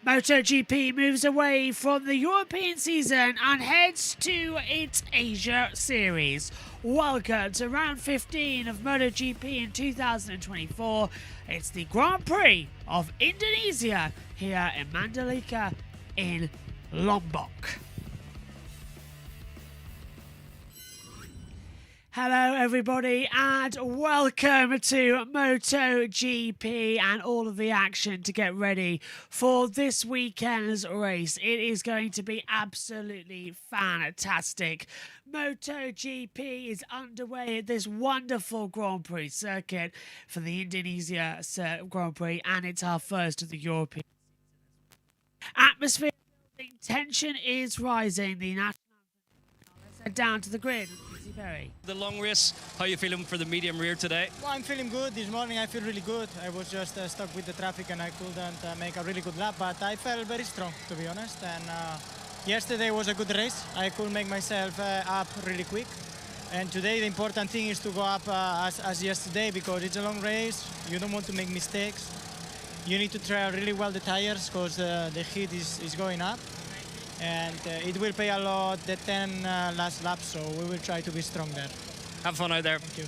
MotoGP moves away from the European season and heads to its Asia series. Welcome to round 15 of MotoGP in 2024. It's the Grand Prix of Indonesia here in Mandalika in Lombok. Hello everybody and welcome to MotoGP and all of the action to get ready for this weekend's race. It is going to be absolutely fantastic. MotoGP is underway at this wonderful Grand Prix circuit for the Indonesia Grand Prix, and it's our first of the European atmosphere. Tension is rising. The national let's head down to the grid. The long race, how are you feeling for the medium rear today? Well, I'm feeling good. This morning I feel really good. I was just stuck with the traffic and I couldn't make a really good lap, but I felt very strong, to be honest. And yesterday was a good race. I could make myself up really quick. And today the important thing is to go up as yesterday, because it's a long race. You don't want to make mistakes. You need to try really well the tires, because the heat is going up. And it will pay a lot the 10 last laps, so we will try to be strong there. Have fun out there. Thank you.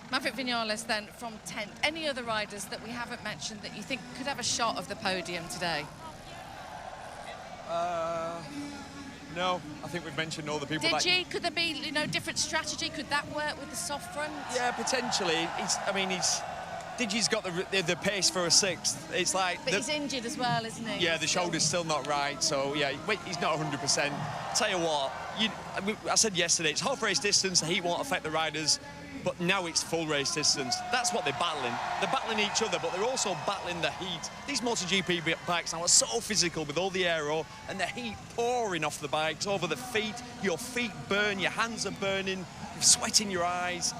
Maverick Vinales then from 10th. Any other riders that we haven't mentioned that you think could have a shot of the podium today? No, I think we've mentioned all the people. Could there be, different strategy? Could that work with the soft front? Yeah, potentially. Digi's got the pace for a sixth. It's like... But he's injured as well, isn't he? Yeah, the shoulder's still not right, so yeah, he's not 100%. Tell you what, I said yesterday, it's half race distance, the heat won't affect the riders, but now it's full race distance. That's what they're battling. They're battling each other, but they're also battling the heat. These MotoGP bikes now are so physical with all the aero and the heat pouring off the bikes, over the feet. Your feet burn, your hands are burning, you're sweating your eyes.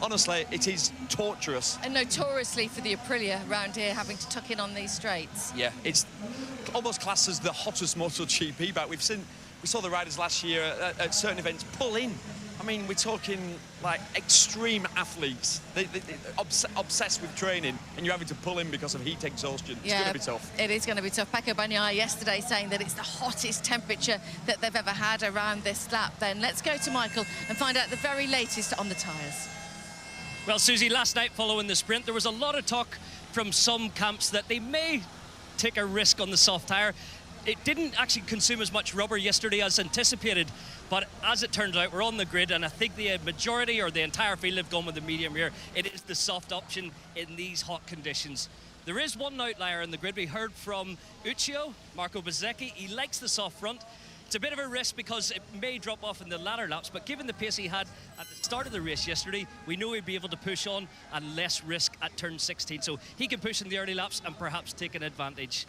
Honestly, it is torturous. And notoriously for the Aprilia around here having to tuck in on these straights. Yeah, it's almost classed as the hottest MotoGP bike. We saw the riders last year at certain events pull in. I mean, we're talking like extreme athletes. They're obsessed with training, and you're having to pull in because of heat exhaustion. It's going to be tough. It is going to be tough. Pecco Bagnaia yesterday saying that it's the hottest temperature that they've ever had around this lap. Then let's go to Michael and find out the very latest on the tyres. Well, Susie, last night following the sprint, there was a lot of talk from some camps that they may take a risk on the soft tyre. It didn't actually consume as much rubber yesterday as anticipated, but as it turns out, we're on the grid, and I think the majority or the entire field have gone with the medium rear. It is the soft option in these hot conditions. There is one outlier in the grid. We heard from Uccio, Marco Bezzecchi. He likes the soft front. It's a bit of a risk because it may drop off in the latter laps, but given the pace he had at the start of the race yesterday, we know he'd be able to push on and less risk at turn 16. So he can push in the early laps and perhaps take an advantage.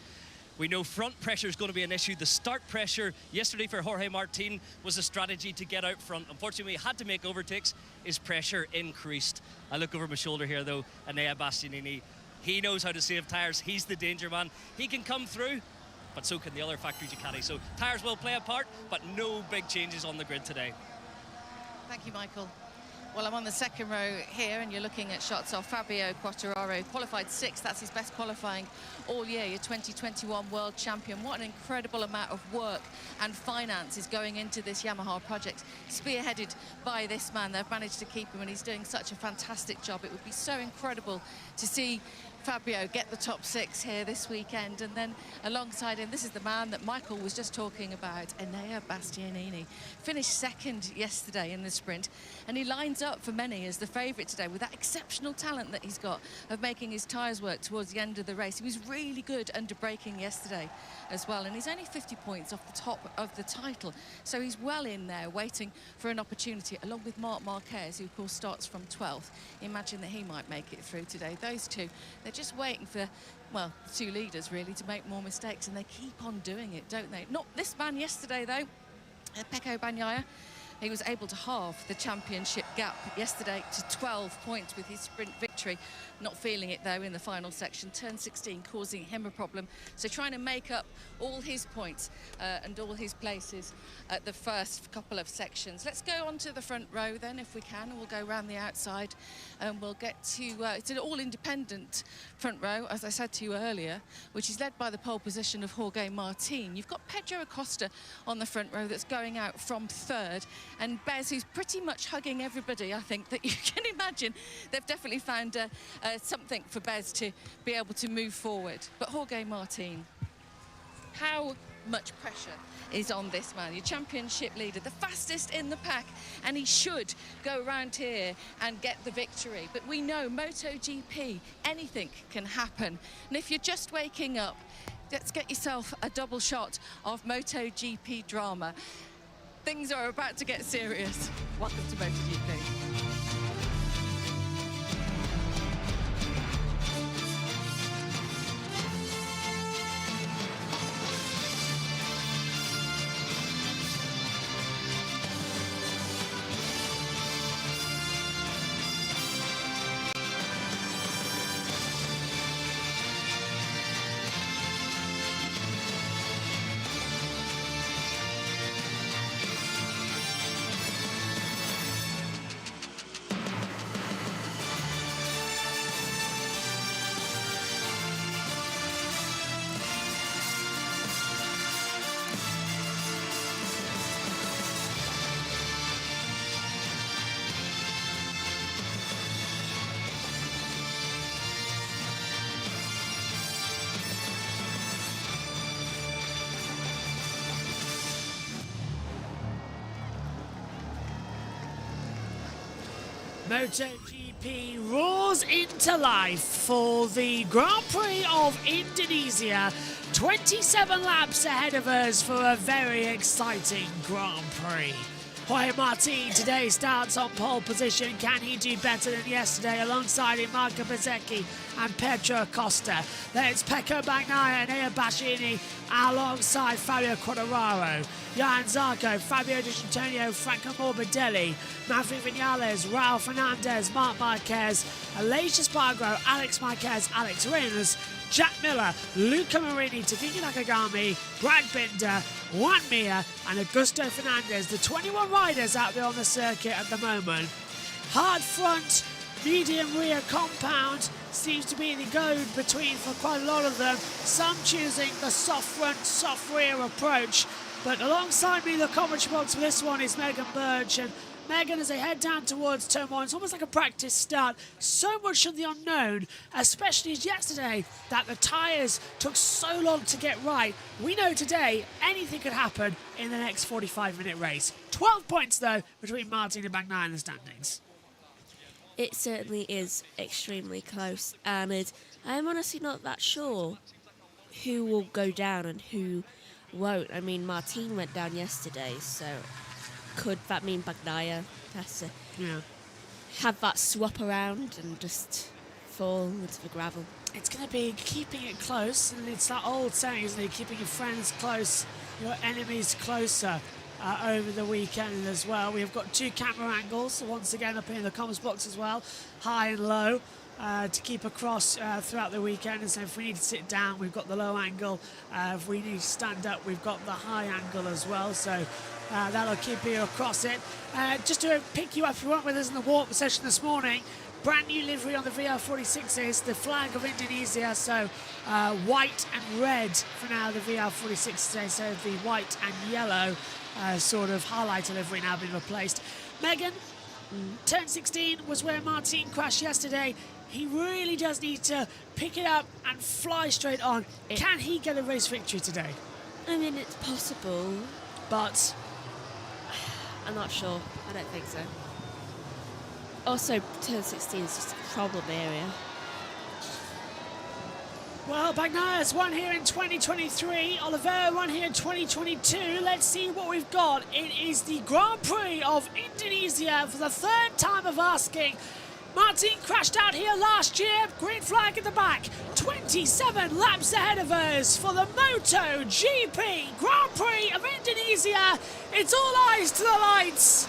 We know front pressure is going to be an issue. The start pressure yesterday for Jorge Martin was a strategy to get out front. Unfortunately, he had to make overtakes. His pressure increased. I look over my shoulder here, though, Enea Bastianini. He knows how to save tyres. He's the danger man. He can come through, but so can the other factory Ducati. So tyres will play a part, but no big changes on the grid today. Thank you, Michael. Well, I'm on the second row here, and you're looking at shots of Fabio Quartararo, qualified 6th. That's his best qualifying all year, your 2021 world champion. What an incredible amount of work and finance is going into this Yamaha project, spearheaded by this man. They've managed to keep him, and he's doing such a fantastic job. It would be so incredible to see Fabio get the top 6 here this weekend, and then alongside him, this is the man that Michael was just talking about, Enea Bastianini. Finished 2nd yesterday in the sprint, and he lines up for many as the favourite today with that exceptional talent that he's got of making his tyres work towards the end of the race. He was really good under braking yesterday as well, and he's only 50 points off the top of the title, so he's well in there waiting for an opportunity, along with Marc Marquez, who of course starts from 12th. Imagine that he might make it through today. Those two, they're just waiting for, well, the two leaders really to make more mistakes, and they keep on doing it, don't they? Not this man yesterday though, Pecco Bagnaia. He was able to halve the championship gap yesterday to 12 points with his sprint victory. Not feeling it, though, in the final section. Turn 16 causing him a problem. So trying to make up all his points and all his places at the first couple of sections. Let's go on to the front row then, if we can. We'll go around the outside and we'll get to... it's an all-independent front row, as I said to you earlier, which is led by the pole position of Jorge Martin. You've got Pedro Acosta on the front row that's going out from third, and Bez, who's pretty much hugging everybody, I think, that you can imagine. They've definitely found something for Bez to be able to move forward. But Jorge Martin, how much pressure is on this man? Your championship leader, the fastest in the pack, and he should go around here and get the victory. But we know MotoGP, anything can happen. And if you're just waking up, let's get yourself a double shot of MotoGP drama. Things are about to get serious. Welcome to MotoGP. MotoGP roars into life for the Grand Prix of Indonesia. 27 laps ahead of us for a very exciting Grand Prix. Jorge Martin today starts on pole position. Can he do better than yesterday? Alongside him, Marco Bezzecchi and Pedro Acosta. Then it's Pecco Bagnaia and Ea Bastianini alongside Fabio Quartararo. Johan Zarco, Fabio Di Antonio, Franco Morbidelli, Maverick Vinales, Raul Fernandez, Marc Marquez, Aleix Espargaro, Alex Marquez, Alex Rins, Jack Miller, Luca Marini, Takiki Nakagami, Brad Binder, Juan Mir and Augusto Fernandez, the 21 riders out there on the circuit at the moment. Hard front, medium rear compound seems to be the go-between for quite a lot of them. Some choosing the soft front, soft rear approach. But alongside me, the commentary box for this one is Megan Birch. And Megan, as they head down towards turn one, it's almost like a practice start. So much of the unknown, especially as yesterday, that the tyres took so long to get right. We know today anything could happen in the next 45-minute race. 12 points, though, between Martin and Bagnaia in the standings. It certainly is extremely close, and I'm honestly not that sure who will go down and who won't. I mean, Martin went down yesterday, so could that mean Bagnaia has to have that swap around and just fall into the gravel? It's going to be keeping it close, and it's that old saying, isn't it? Keeping your friends close, your enemies closer. Over the weekend as well. We have got two camera angles, once again up in the comments box as well, high and low, to keep across throughout the weekend. And so if we need to sit down, we've got the low angle. If we need to stand up, we've got the high angle as well. So that'll keep you across it. Just to pick you up, if you weren't with us in the warm session this morning, brand new livery on the VR46s, the flag of Indonesia, so white and red for now, the VR46s, so the white and yellow sort of highlighter livery now being replaced. Megan, turn 16 was where Martin crashed yesterday. He really does need to pick it up and fly straight on. Can he get a race victory today? I mean, it's possible, but I'm not sure. I don't think so. Also, turn 16 is just a problem area. Well, Bagnaia's won here in 2023. Oliveira won here in 2022. Let's see what we've got. It is the Grand Prix of Indonesia for the third time of asking. Martin crashed out here last year. Green flag in the back. 27 laps ahead of us for the MotoGP Grand Prix of Indonesia. It's all eyes to the lights.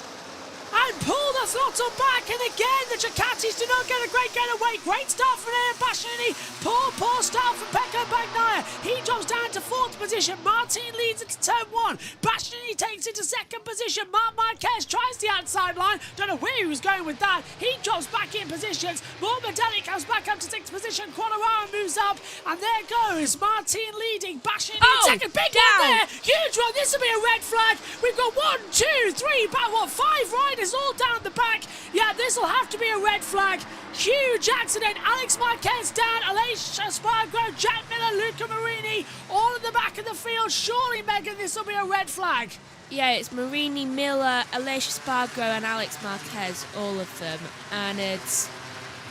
And pull the throttle back, and again the Ducatis do not get a great getaway. Great start from Air Bastianini. Poor start from Pecco Bagnaia. He drops down to 4th position. Martin leads into turn 1. Bastianini takes into 2nd position. Marc Marquez tries the outside line. Don't know where he was going with that. He drops back in positions. Morbidelli comes back up to 6th position. Quartararo moves up, and there goes Martin leading. Bastianini in 2nd. Big one there. Huge one. This will be a red flag. We've got 1, 2, 3, about 5 riders all down the back. Yeah, this will have to be a red flag. Huge accident. Alex Marquez down, Aleix Espargaro, Jack Miller, Luca Marini, all in the back of the field. Surely, Megan, this will be a red flag. Yeah, it's Marini, Miller, Aleix Espargaro and Alex Marquez, all of them. And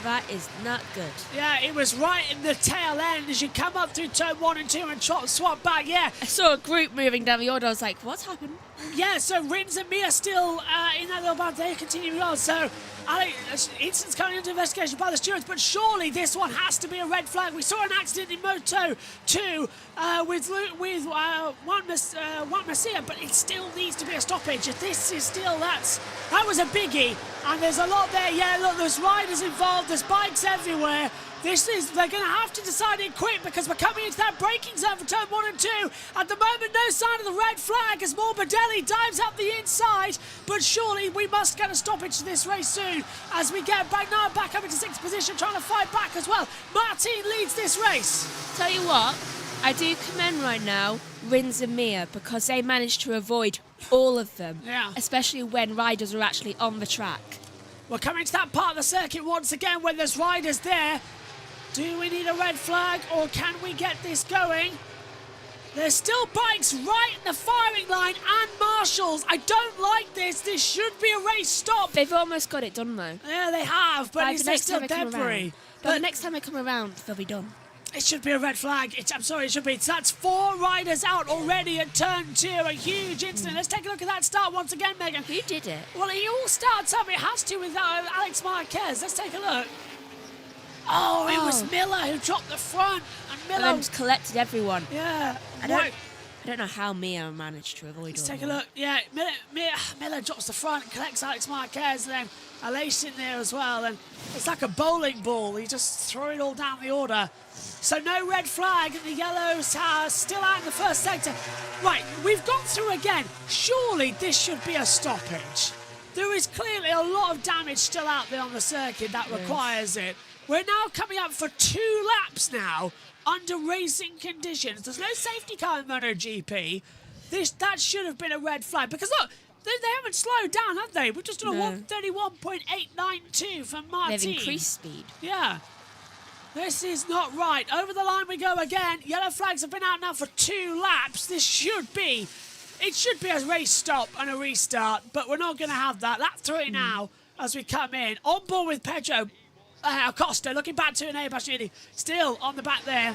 that is not good. Yeah, it was right in the tail end as you come up through turn 1 and 2 and swap back. Yeah, I saw a group moving down the order. I was like, what's happened? yeah. So Rins and Mia still in that little band. They continue on. So incidents coming into investigation by the stewards, but surely this one has to be a red flag. We saw an accident in Moto 2 with Juan Masia, but it still needs to be a stoppage. This is still that was a biggie, and there's a lot there. Yeah, look, there's riders involved. There's bikes everywhere. They're going to have to decide it quick because we're coming into that braking zone for turn 1 and 2. At the moment, no sign of the red flag as Morbidelli dives up the inside. But surely we must get a stoppage to this race soon as we get Bagnaia back up into 6th position, trying to fight back as well. Martin leads this race. Tell you what, I do commend right now Rins and Mia because they managed to avoid all of them. Yeah. Especially when riders are actually on the track. We're coming to that part of the circuit once again when there's riders there. Do we need a red flag or can we get this going? There's still bikes right in the firing line and marshals. I don't like this. This should be a race stop. They've almost got it done though. Yeah, they have, but it's still debris. But the next time they come around, they'll be done. It should be a red flag. I'm sorry, it should be. That's 4 riders out already at turn 2. A huge incident. Let's take a look at that start once again, Megan. Who did it? Well, he all starts up. It has to with Alex Marquez. Let's take a look. Oh, it was Miller who dropped the front. And Miller then just collected everyone. Yeah. I don't know how Mia managed to avoid Let's all take a that. look. Yeah, Miller drops the front, collects Alex Marquez, and then Aleix in there as well. And it's like a bowling ball. He just throw it all down the order. So no red flag, and the yellows are still out in the first sector. Right, we've gone through again. Surely this should be a stoppage. There is clearly a lot of damage still out there on the circuit that requires it. We're now coming up for 2 laps now under racing conditions. There's no safety car in MotoGP. That should have been a red flag because look, they haven't slowed down, have they? We're just on a 131.892 for Martin. They've increased speed. Yeah. This is not right. Over the line we go again. Yellow flags have been out now for 2 laps. It should be a race stop and a restart, but we're not going to have that. That's 3 now as we come in. On board with Pedro Acosta, looking back to an Air Bastianini. Still on the back there.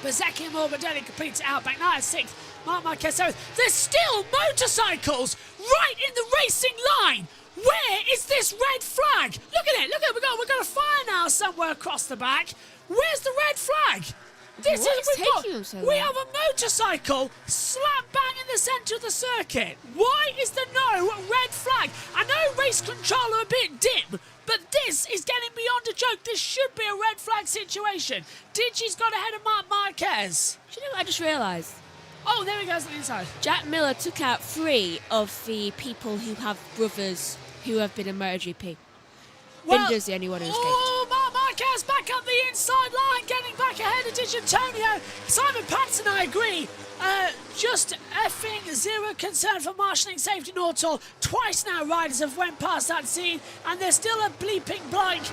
Bezzecchi and Morbidelli completes it out. Bagnaia 6th. Marc Marquez 7th. There's still motorcycles right in the racing line. Where is this red flag? Look at it. Look at it. We've got a fire now somewhere across the back. Where's the red flag? We have a motorcycle slap bang in the centre of the circuit. Why is there no red flag? I know race control are a bit dim, but this is getting beyond a joke. This should be a red flag situation. Digi's got ahead of Marc Marquez. Do you know what I just realised? Oh, there he goes on the inside. Jack Miller took out 3 of the people who have brothers who have been in MotoGP. Binder's the only one who escaped. Oh, Marc Marquez back up the inside line, getting back ahead of Di Antonio. Simon Patson, I agree. Just effing zero concern for marshalling safety Nortall. Twice now riders have went past that scene, and there's still a bleeping blank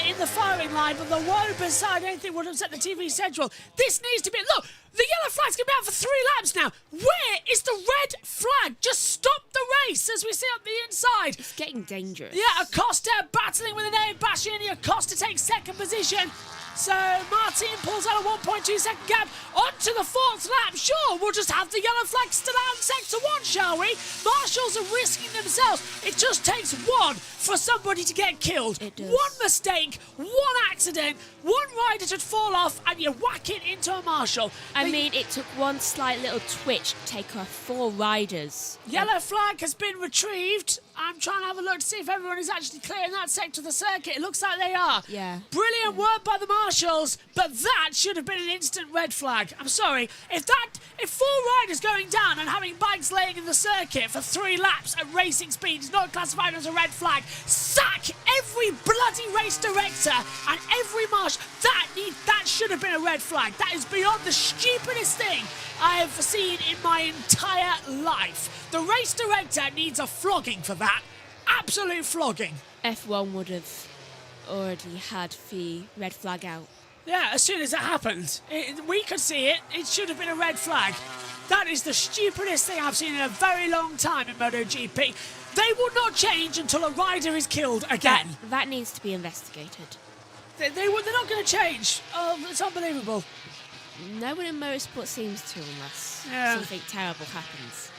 in the firing line, but the woe beside anything would have set the TV central. This needs to be... Look, the yellow flag's going to be out for 3 laps now. Where is the red flag? Just stop the race as we see up the inside. It's getting dangerous. Yeah, Acosta battling with an air bashing. Acosta takes second position. So Martin pulls out a 1.2 second gap onto the fourth lap. Sure, we'll just have the yellow flag still out in sector one, shall we? Marshals are risking themselves. It just takes one for somebody to get killed. It does. One mistake, one accident, one rider to fall off, and you whack it into a marshal. I mean, it took one slight little twitch to take off 4 riders. Yellow flag has been retrieved. I'm trying to have a look to see if everyone is actually clearing that sector of the circuit. It looks like they are. Yeah. Brilliant work by the marshals, but that should have been an instant red flag. I'm sorry. If 4 riders going down and having bikes laying in the circuit for 3 laps at racing speed is not classified as a red flag, sack every bloody race director and every marshal. That should have been a red flag. That is beyond the stupidest thing I have seen in my entire life. The race director needs a flogging for that. Absolute flogging. F1 would have already had the red flag out. Yeah, as soon as it happened, we could see it. It should have been a red flag. That is the stupidest thing I've seen in a very long time in MotoGP. They will not change until a rider is killed again. That needs to be investigated. They're not going to change. Oh, it's unbelievable. No one in motorsport seems to, unless something terrible happens.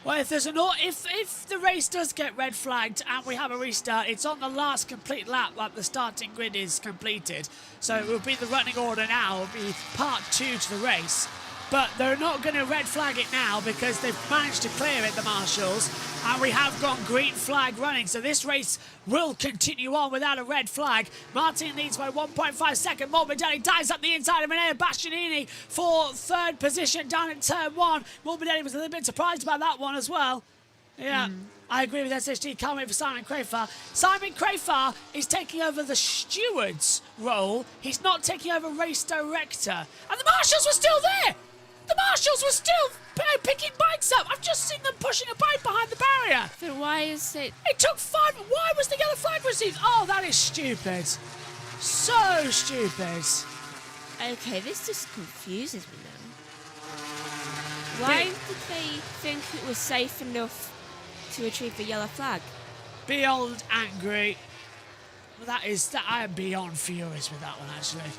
Well, if the race does get red flagged and we have a restart, it's on the last complete lap, like the starting grid is completed. So it will be the running order now. It will be part 2 to the race. But they're not going to red flag it now because they've managed to clear it, the marshals, and we have got green flag running. So this race will continue on without a red flag. Martin leads by 1.5 seconds. Morbidelli dives up the inside of an air. Bastianini for 3rd position down in turn 1. Morbidelli was a little bit surprised about that one as well. Yeah. I agree with SHG. Can't wait for Simon Crafar. Simon Crafar is taking over the steward's role. He's not taking over race director. And the marshals were still there. The marshals were still picking bikes up. I've just seen them pushing a bike behind the barrier. Then why is it... It took 5... Why was the yellow flag received? Oh, that is stupid. So stupid. Okay, this just confuses me now. Why did they think it was safe enough to retrieve the yellow flag? Beyond angry. That I am beyond furious with that one, actually.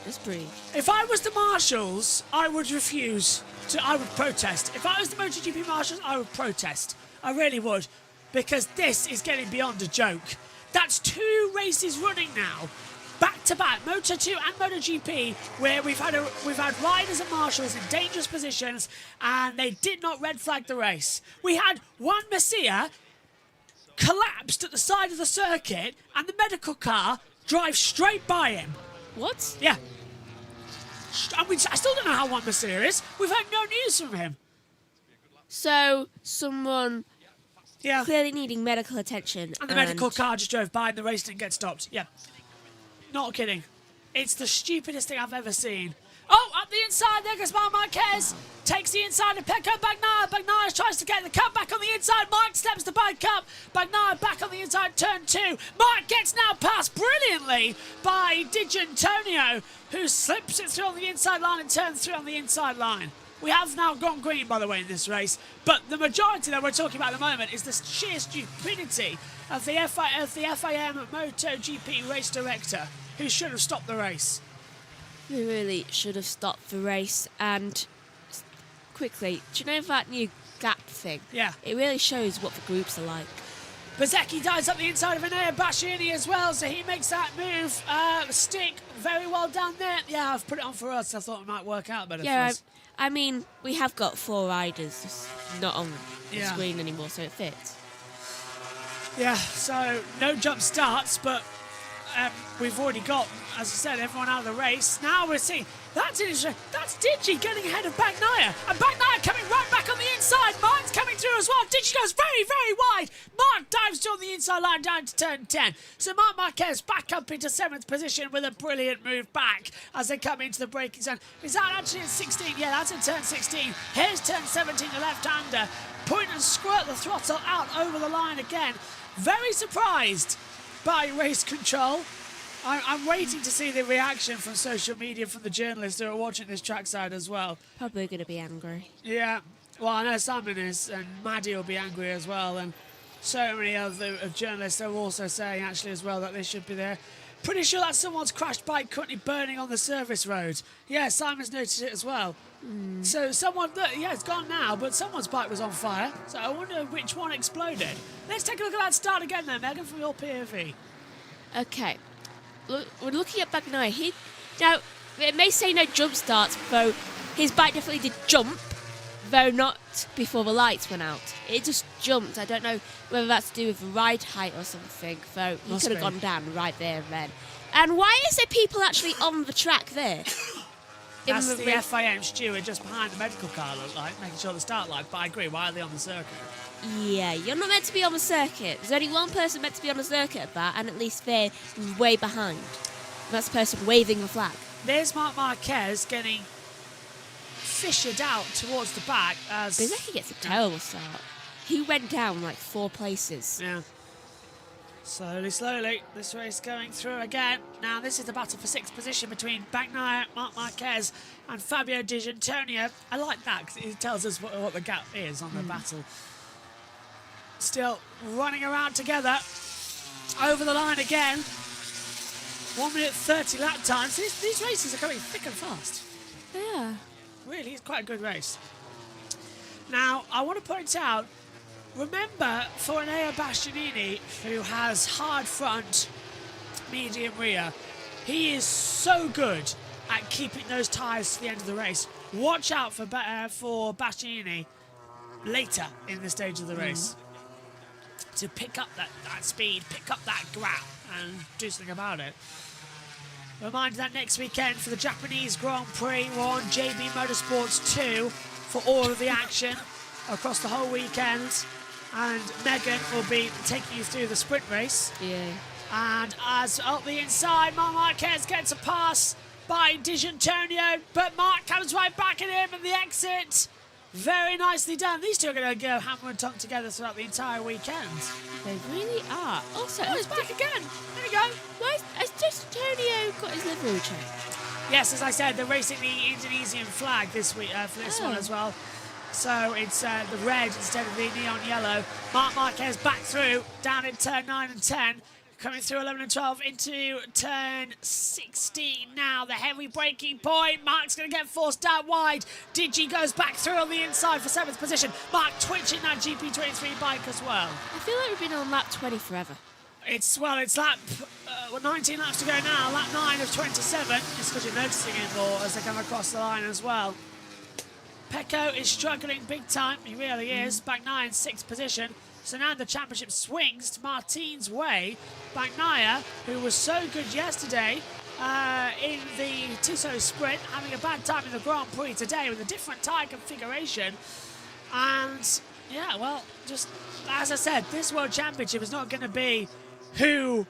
Just breathe. If I was the marshals, I would refuse to. I would protest. If I was the MotoGP marshals, I would protest. I really would, because this is getting beyond a joke. That's 2 races running now, back to back, Moto2 and MotoGP, where we've had riders and marshals in dangerous positions, and they did not red flag the race. We had Juan Masia collapsed at the side of the circuit, and the medical car drives straight by him. What? Yeah. I mean, I still don't know how Juan Masia is. We've had no news from him. So, someone Yeah. clearly needing medical attention. And the medical car just drove by and the race didn't get stopped. Yeah. Not kidding. It's the stupidest thing I've ever seen. Oh, up the inside, there goes Marc Marquez. Takes the inside of Pecco Bagnaia. Bagnaia tries to get the cut back on the inside. Mark steps the bike up. Bagnaia back on the inside, turn 2. Mark gets now passed brilliantly by D'Antonio, who slips it through on the inside line and turns through on the inside line. We have now gone green, by the way, in this race. But the majority that we're talking about at the moment is the sheer stupidity of the FIM MotoGP race director, who should have stopped the race. We really should have stopped the race. And quickly, do you know that new gap thing? Yeah. It really shows what the groups are like. Bezecchi dives up the inside of an air Bastianini as well, so he makes that move. Stick very well down there. Yeah, I've put it on for us. I thought it might work out better for us. I mean, we have got 4 riders, just not on the Yeah. screen anymore, so it fits. Yeah, so no jump starts, but we've already got, as I said, everyone out of the race. Now we're seeing, that's interesting. That's Digi getting ahead of Bagnaia. And Bagnaia coming right back on the inside. Mark's coming through as well. Digi goes very, very wide. Mark dives on the inside line down to turn 10. So Marc Marquez back up into 7th position with a brilliant move back as they come into the braking zone. Is that actually at 16? Yeah, that's in turn 16. Here's turn 17, the left-hander. Point and squirt the throttle out over the line again. Very surprised by race control. I'm waiting to see the reaction from social media from the journalists who are watching this trackside as well. Probably going to be angry. Yeah. Well, I know Simon is, and Maddie will be angry as well, and so many other journalists are also saying actually as well that they should be there. Pretty sure that someone's crashed bike currently burning on the service road. Yeah, Simon's noticed it as well. So someone, yeah, it's gone now, but someone's bike was on fire. So I wonder which one exploded. Let's take a look at that start again then, Megan, from your POV. Okay. Look, we're looking at Bagnaia. Now, it may say no jump starts, though his bike definitely did jump, though not before the lights went out. It just jumped. I don't know whether that's to do with the ride height or something, though he could have gone down right there and then. And why is there people actually on the track there? That's the FIM steward just behind the medical car, look like, making sure the start light. But I agree, why are they on the circuit? Yeah, you're not meant to be on the circuit. There's only one person meant to be on the circuit at that, and at least they're way behind. That's the person waving the flag. There's Marc Marquez getting fissured out towards the back as... Bezecchi gets a terrible start. He went down like 4 places. Yeah. Slowly, this race going through again. Now, this is the battle for 6th position between Bagnaia, Marc Marquez and Fabio Di Giannantonio. I like that because it tells us what the gap is on the battle. Still running around together. Over the line again. 1 minute 30 lap times. These races are going thick and fast. Yeah. Really, it's quite a good race. Now, I want to point out, remember, for Enea Bastianini, who has hard front, medium rear, he is so good at keeping those tyres to the end of the race. Watch out for Bastianini later in the stage of the race to pick up that speed, pick up that gap, and do something about it. Reminder that next weekend for the Japanese Grand Prix, we're on JBMotorsports 2 for all of the action across the whole weekend. And Megan will be taking you through the sprint race. Yeah. And as up the inside, Marc Marquez gets a pass by Di Giannantonio, but Marc comes right back at him at the exit. Very nicely done. These two are going to go hammer and tongue together throughout the entire weekend. They really are. Also, it's back again. There we go. Why has Giannantonio got his livery changed? Yes, as I said, they're racing the Indonesian flag this week for this one as well. So it's the red instead of the neon yellow. Marc Marquez back through, down in turn 9 and 10. Coming through 11 and 12 into turn 16 now. The heavy braking point. Marc's going to get forced out wide. Digi goes back through on the inside for 7th position. Marc twitching that GP23 bike as well. I feel like we've been on lap 20 forever. It's lap 19 laps to go now. Lap 9 of 27. Just because you're noticing it more as they come across the line as well. Pecco is struggling big time. He really is. Bagnaia in 6th position. So now the championship swings to Martin's way. Bagnaia, who was so good yesterday in the Tissot sprint, having a bad time in the Grand Prix today with a different tyre configuration. And yeah, well, just as I said, this World Championship is not going to be who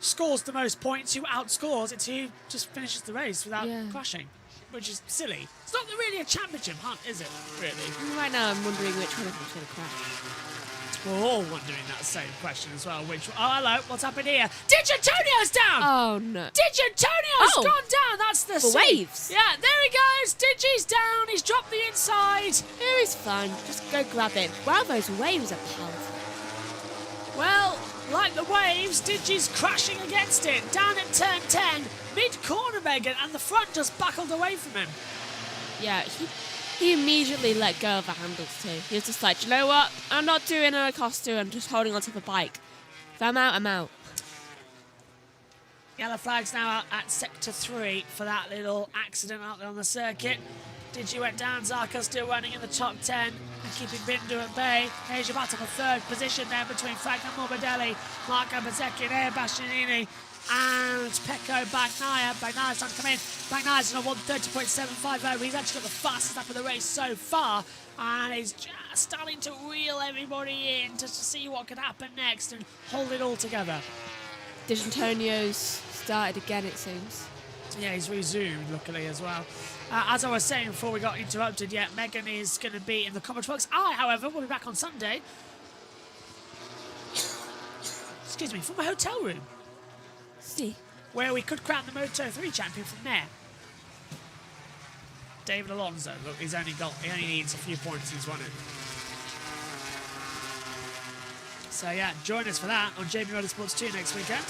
scores the most points, who outscores. It's who just finishes the race without crashing, which is silly. It's not really a championship hunt, is it, really? Right now I'm wondering which one of them's going to crash. We're all wondering that same question as well. Oh, hello, what's happened here? Di Giannantonio's down! Oh, no. Di Giannantonio's gone down! That's the waves. Yeah, there he goes! Digi's down, he's dropped the inside. Here is fun. Just go grab it. Wow, those waves are powerful. Well, like the waves, Digi's crashing against it. Down at turn 10, mid-corner, Megan, and the front just buckled away from him. Yeah, he immediately let go of the handles too. He was just like, you know what? I'm not doing an Acosta. I'm just holding onto the bike. If I'm out, I'm out. Yellow flag's now out at sector 3 for that little accident out there on the circuit. Digi went down. Zarco still running in the top 10 and keeping Bindu at bay. Here's your battle for 3rd position there between Frank and Morbidelli, Marco Bezecchi and Bastianini. And Pecco Bagnaia. Bagnaia's trying to come in. Bagnaia's on a 130.75 over. He's actually got the fastest lap of the race so far. And he's just starting to reel everybody in just to see what could happen next and hold it all together. Di Giannantonio's started again, it seems. Yeah, he's resumed, luckily, as well. As I was saying before we got interrupted, Megan is going to be in the Commodore Trucks. I, however, will be back on Sunday. Excuse me, from a hotel room. See. Where we could crown the Moto3 champion from there. David Alonso. Look, he only needs a few points. He's won it. So yeah, join us for that on JBMotorsports 2 next weekend.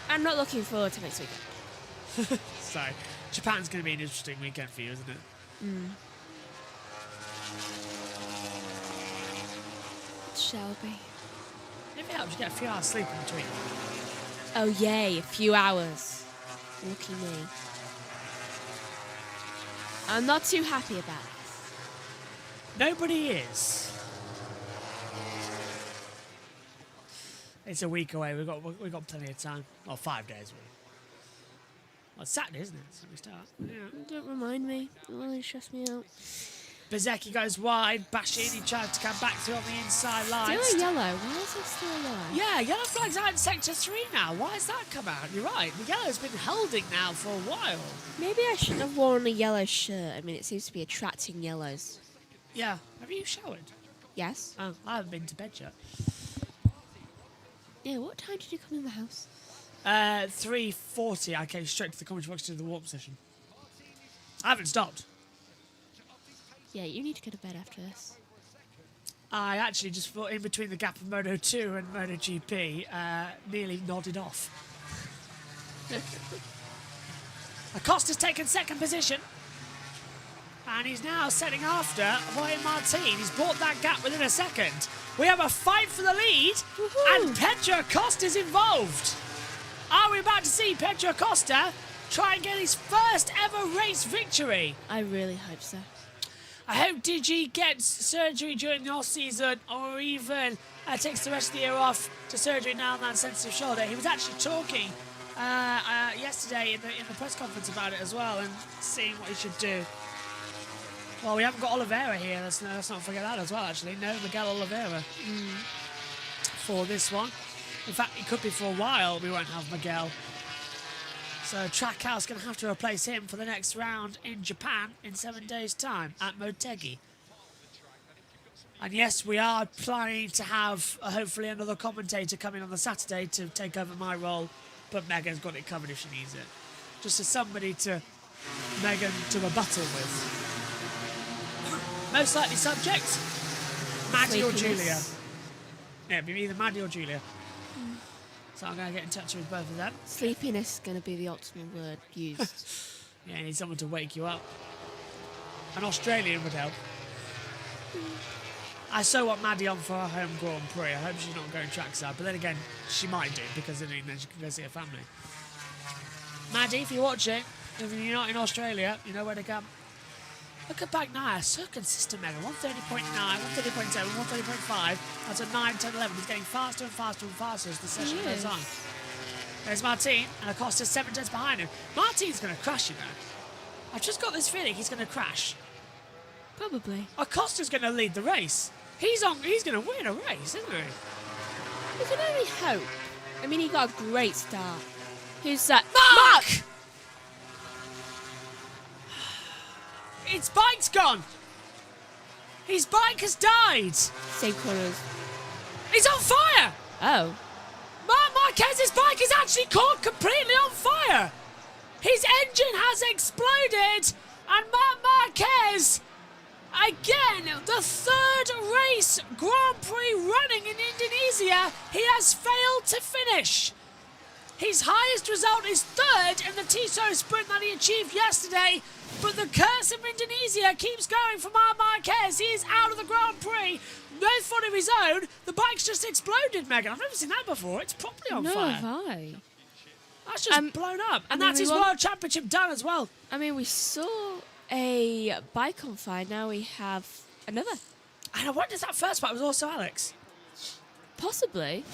I'm not looking forward to next weekend. So Japan's going to be an interesting weekend for you, isn't it? It shall be. If it helps, you get a few hours sleep in between. Oh yay, a few hours. Lucky me. I'm not too happy about this. Nobody is. It's a week away. We've got plenty of time. Well, 5 days, really. Well, it's Saturday, isn't it? So we start. Yeah. Don't remind me. It really stress me out. Bezecchi goes wide. Bashir, he tried to come back through on the inside line. Still a yellow. Why is it still a yellow? Yeah, yellow flag's out in Sector 3 now. Why has that come out? You're right. The yellow's been holding now for a while. Maybe I shouldn't have worn a yellow shirt. I mean, it seems to be attracting yellows. Yeah. Have you showered? Yes. Oh, I haven't been to bed yet. Yeah, what time did you come in the house? 3:40. I came straight to the commentary box to do the warp session. I haven't stopped. Yeah, you need to go to bed after this. I actually just thought in between the gap of Moto 2 and Moto GP, nearly nodded off. Acosta's taken second position. And he's now setting after Jorge Martin. He's brought that gap within a second. We have a fight for the lead. Woohoo. And Pedro Acosta's involved. Are we about to see Pedro Acosta try and get his first ever race victory? I really hope so. I hope Digi gets surgery during the off-season or even takes the rest of the year off to surgery now on that sensitive shoulder. He was actually talking yesterday in the press conference about it as well and seeing what he should do. Well, we haven't got Oliveira here. Let's not forget that as well, actually. No Miguel Oliveira for this one. In fact, it could be for a while we won't have Miguel. So Trackhouse going to have to replace him for the next round in Japan in 7 days' time at Motegi. And yes, we are planning to have hopefully another commentator come in on the Saturday to take over my role, but Megan's got it covered if she needs it. Just as somebody to Megan to rebuttal with. Most likely subject, Maddie or Julia. Yeah, it'd be either Maddie or Julia. So I'm going to get in touch with both of them. Sleepiness is going to be the optimal word used. Yeah, you need someone to wake you up. An Australian would help. I so want Maddie on for her home Grand Prix. I hope she's not going trackside, but then again, she might do because then she can go see her family. Maddie, if you're watching, if you're not in Australia, you know where to come. Look at Bagnaia, so consistent, Megan. 130.9, 130.7, 130.5. That's a 9, 10, 11. He's getting faster and faster and faster as the session goes on. There's Martin, and Acosta's 7 tenths behind him. Martin's going to crash, you know. I've just got this feeling he's going to crash. Probably. Acosta's going to lead the race. He's going to win a race, isn't he? We can only hope. I mean, he got a great start. Who's that? Mark! His bike's gone. His bike has died. Same corners. He's on fire. Oh. Marc Marquez's bike is actually caught completely on fire. His engine has exploded, and Marc Marquez, again, the third race Grand Prix running in Indonesia, he has failed to finish. His highest result is third in the Tissot sprint that he achieved yesterday, but the curse of Indonesia keeps going for Marc Marquez. He is out of the Grand Prix. No fault of his own. The bike's just exploded, Megan. I've never seen that before. It's properly on fire. No, have I? That's just blown up. And that's his World Championship done as well. I mean, we saw a bike on fire. Now we have another. And I wonder if that first bike was also Alex. Possibly.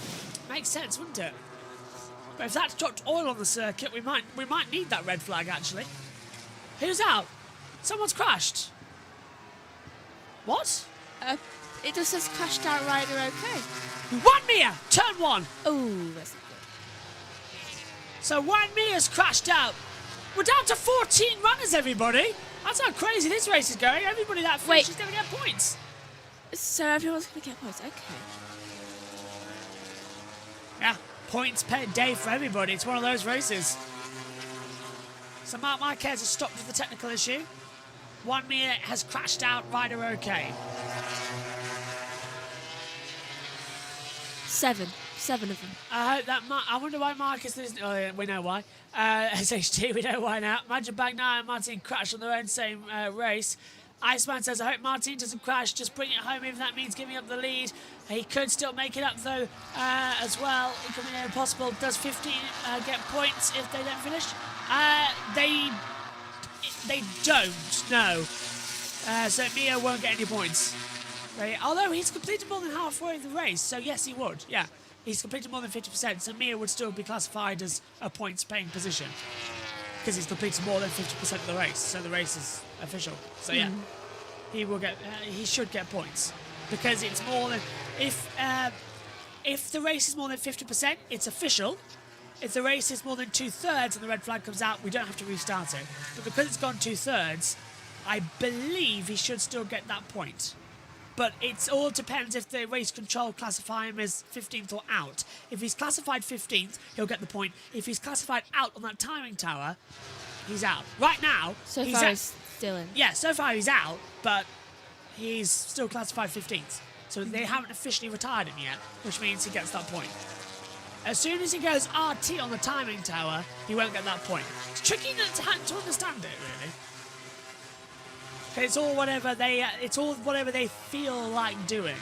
Makes sense, wouldn't it? But if that's dropped oil on the circuit, we might need that red flag, actually. Who's out? Someone's crashed. What? It just says crashed out rider okay. Juan Mir, turn 1. Oh, that's not good. So Juan Mir's crashed out. We're down to 14 runners, everybody. That's how crazy this race is going. Everybody that finishes is going to get points. So everyone's going to get points. Okay. Yeah, points per day for everybody. It's one of those races. So Marc Marquez has stopped with the technical issue. One Mir has crashed out. Rider okay. 7 of them. I hope that. I wonder why Marcus isn't. Oh, yeah, we know why. SHT, we know why now. Imagine Bagnaia and Martin crash on their own same race. Iceman says, I hope Martin doesn't crash. Just bring it home, even if that means giving up the lead. He could still make it up, though, as well. It could be near impossible. Does 15 get points if they don't finish? They don't, no. So Mio won't get any points. Although he's completed more than halfway of the race, so yes, he would, yeah. He's completed more than 50%, so Mio would still be classified as a points-paying position because he's completed more than 50% of the race, so the race is official. So yeah, he will get. He should get points because it's more than if the race is more than 50%, it's official. If the race is more than 2/3 and the red flag comes out, we don't have to restart it. But because it's gone 2/3, I believe he should still get that point. But it all depends if the race control classify him as 15th or out. If he's classified 15th, he'll get the point. If he's classified out on that timing tower, he's out. Right now, So he's far, out. he's still in. Yeah, so far he's out, but he's still classified 15th. So they haven't officially retired him yet, which means he gets that point. As soon as he goes RT on the timing tower, he won't get that point. It's tricky to understand it, really. It's all whatever they feel like doing.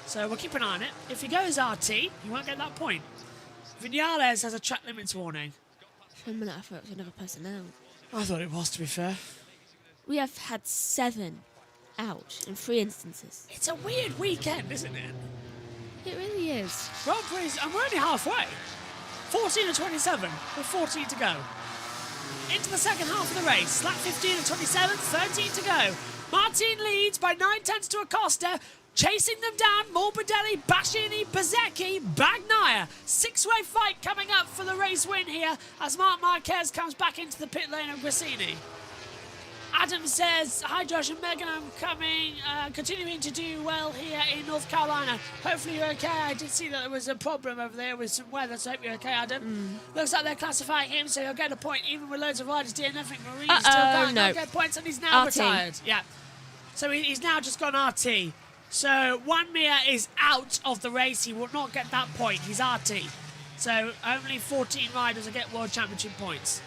So we'll keep an eye on it. If he goes RT, he won't get that point. Vinales has a track limits warning. For a minute, I thought it was another person out. I thought it was, to be fair. We have had 7 out in 3 instances. It's a weird weekend, isn't it? It really is. Grand Prix, and we're only halfway. 14 and 27, with 14 to go. Into the second half of the race. Lap 15 and 27, 13 to go. Martin leads by 9/10 to Acosta. Chasing them down, Morbidelli, Bastianini, Bezzecchi, Bagnaia. 6-way fight coming up for the race win here as Marc Marquez comes back into the pit lane of Grassini. Adam says, hi Josh and Megan, I'm continuing to do well here in North Carolina. Hopefully you're okay. I did see that there was a problem over there with some weather, so I hope you're okay, Adam. Looks like they're classifying him, so he'll get a point even with loads of riders doing nothing. Marine still can't get points, and he's now RT. retired. Yeah. So he's now just gone RT. So Juan Mir is out of the race. He will not get that point. He's RT. So only 14 riders will get World Championship points.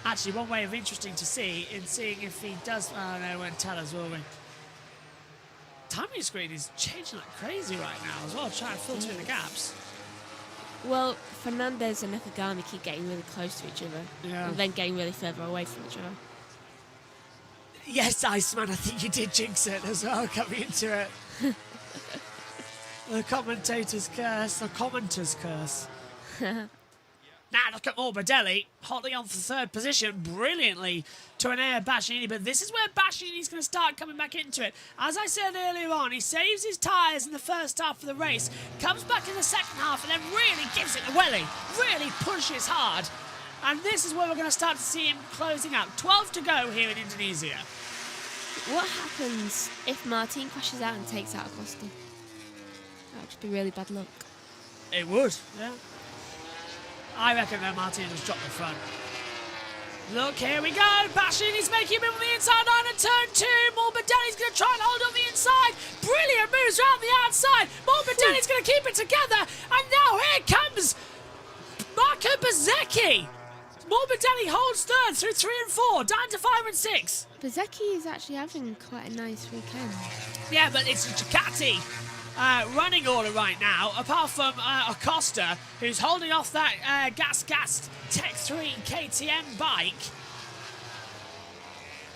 Actually, one way of interesting to see in seeing if he does. Oh no, won't tell us, will we? Timing screen is changing like crazy right now as well, trying to filter in the gaps. Well, Fernandez and Nakagami keep getting really close to each other. Yeah. And then getting really further away from each other. Yes, Iceman, I think you did jinx it as well, coming into it. The commentator's curse, the commenter's curse. Now look at Morbidelli, holding on for third position brilliantly to an air Bastianini, but this is where Bastianini's going to start coming back into it. As I said earlier on, he saves his tyres in the first half of the race, comes back in the second half and then really gives it a welly, really pushes hard. And this is where we're going to start to see him closing out. 12 to go here in Indonesia. What happens if Martin crashes out and takes out Acosta? That would just be really bad luck. It would, yeah. I reckon that Martin has dropped the front. Look, here we go. Bastianini's making a move on the inside line at turn 2. Morbidelli's going to try and hold on the inside. Brilliant moves around the outside. Morbidelli's going to keep it together. And now here comes Marco Bezzecchi. Morbidelli holds third through 3 and 4, down to 5 and 6. Bezzecchi is actually having quite a nice weekend. Yeah, but it's a Ducati running order right now, apart from Acosta, who's holding off that gas Tech 3 KTM bike.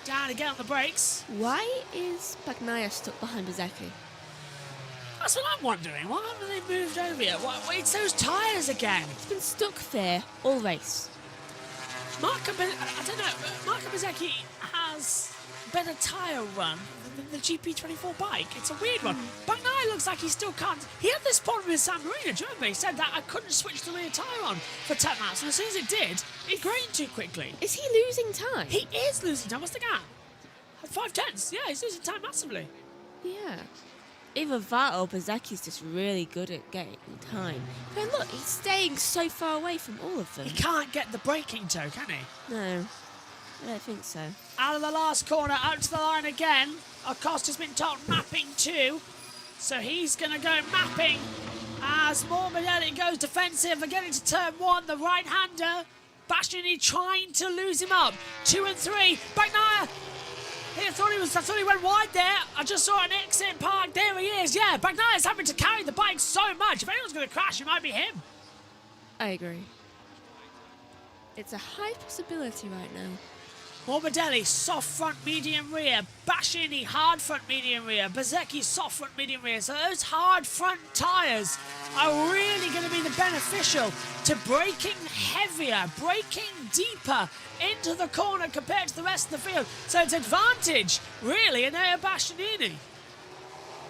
Down again on the brakes. Why is Bagnaia stuck behind Bezzecchi? That's what I'm wondering. Why haven't they moved over yet? It's those tyres again. He's been stuck there all race. Marco Bezzecchi has better tyre run than the GP24 bike. It's a weird one. Bagnaia looks like he still can't. He had this problem with San Marino. Do you remember? He said that I couldn't switch the rear tyre on for 10 laps, and as soon as it did, it grained too quickly. Is he losing time? He is losing time. What's the gap? 5 tenths. Yeah, he's losing time massively. Yeah. either that or Bezzecchi's just really good at getting time. But look, he's staying so far away from all of them. He can't get the braking toe, can he? No, I don't think so. Out of the last corner, out to the line again. Acosta's been told mapping 2. So he's going to go mapping as Morbidelli goes defensive. Again into turn 1, the right-hander. Bastianini trying to lose him up. 2 and 3. Bagnaia. I thought he went wide there. I just saw an exit park. There he is. Yeah, Bagnaia's having to carry the bike so much. If anyone's going to crash, it might be him. I agree. It's a high possibility right now. Morbidelli, soft front, medium rear. Bastianini, hard front, medium rear. Bezzecchi, soft front, medium rear. So those hard front tyres are really going to be the beneficial to braking heavier, braking deeper into the corner compared to the rest of the field. So it's advantage, really, in Enea Bastianini.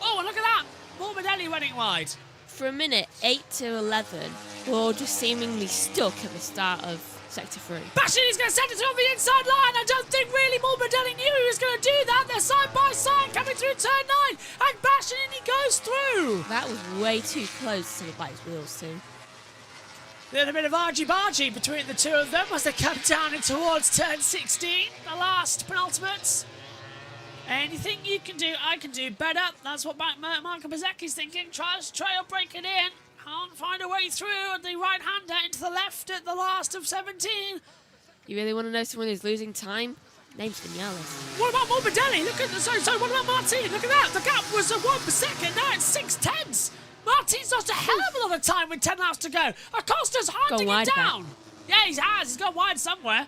Oh, and look at that. Morbidelli running wide. For a minute, 8 to 11, we're all just seemingly stuck at the start of Sector 3. Bastianini's going to send it on the inside line. I don't think really Morbidelli knew he was going to do that. They're side by side coming through turn 9, and Bastianini goes through. That was way too close to the bike's wheels too. Little bit of argy-bargy between the two of them as they come down in towards turn 16, the last penultimate. Anything you can do, I can do better. That's what Marco Bezzecchi's thinking. Tries to trail break it in. Can't find a way through. The right-hander into the left at the last of 17. You really want to know someone who's losing time? Name's Vinales. What about Morbidelli? Look at the sorry, what about Martin? Look at that. The gap was 1 per second. Now it's 6/10. Martin's lost a hell of a lot of time with 10 laps to go. Acosta's hunting him down. Yeah, he has. He's gone wide somewhere.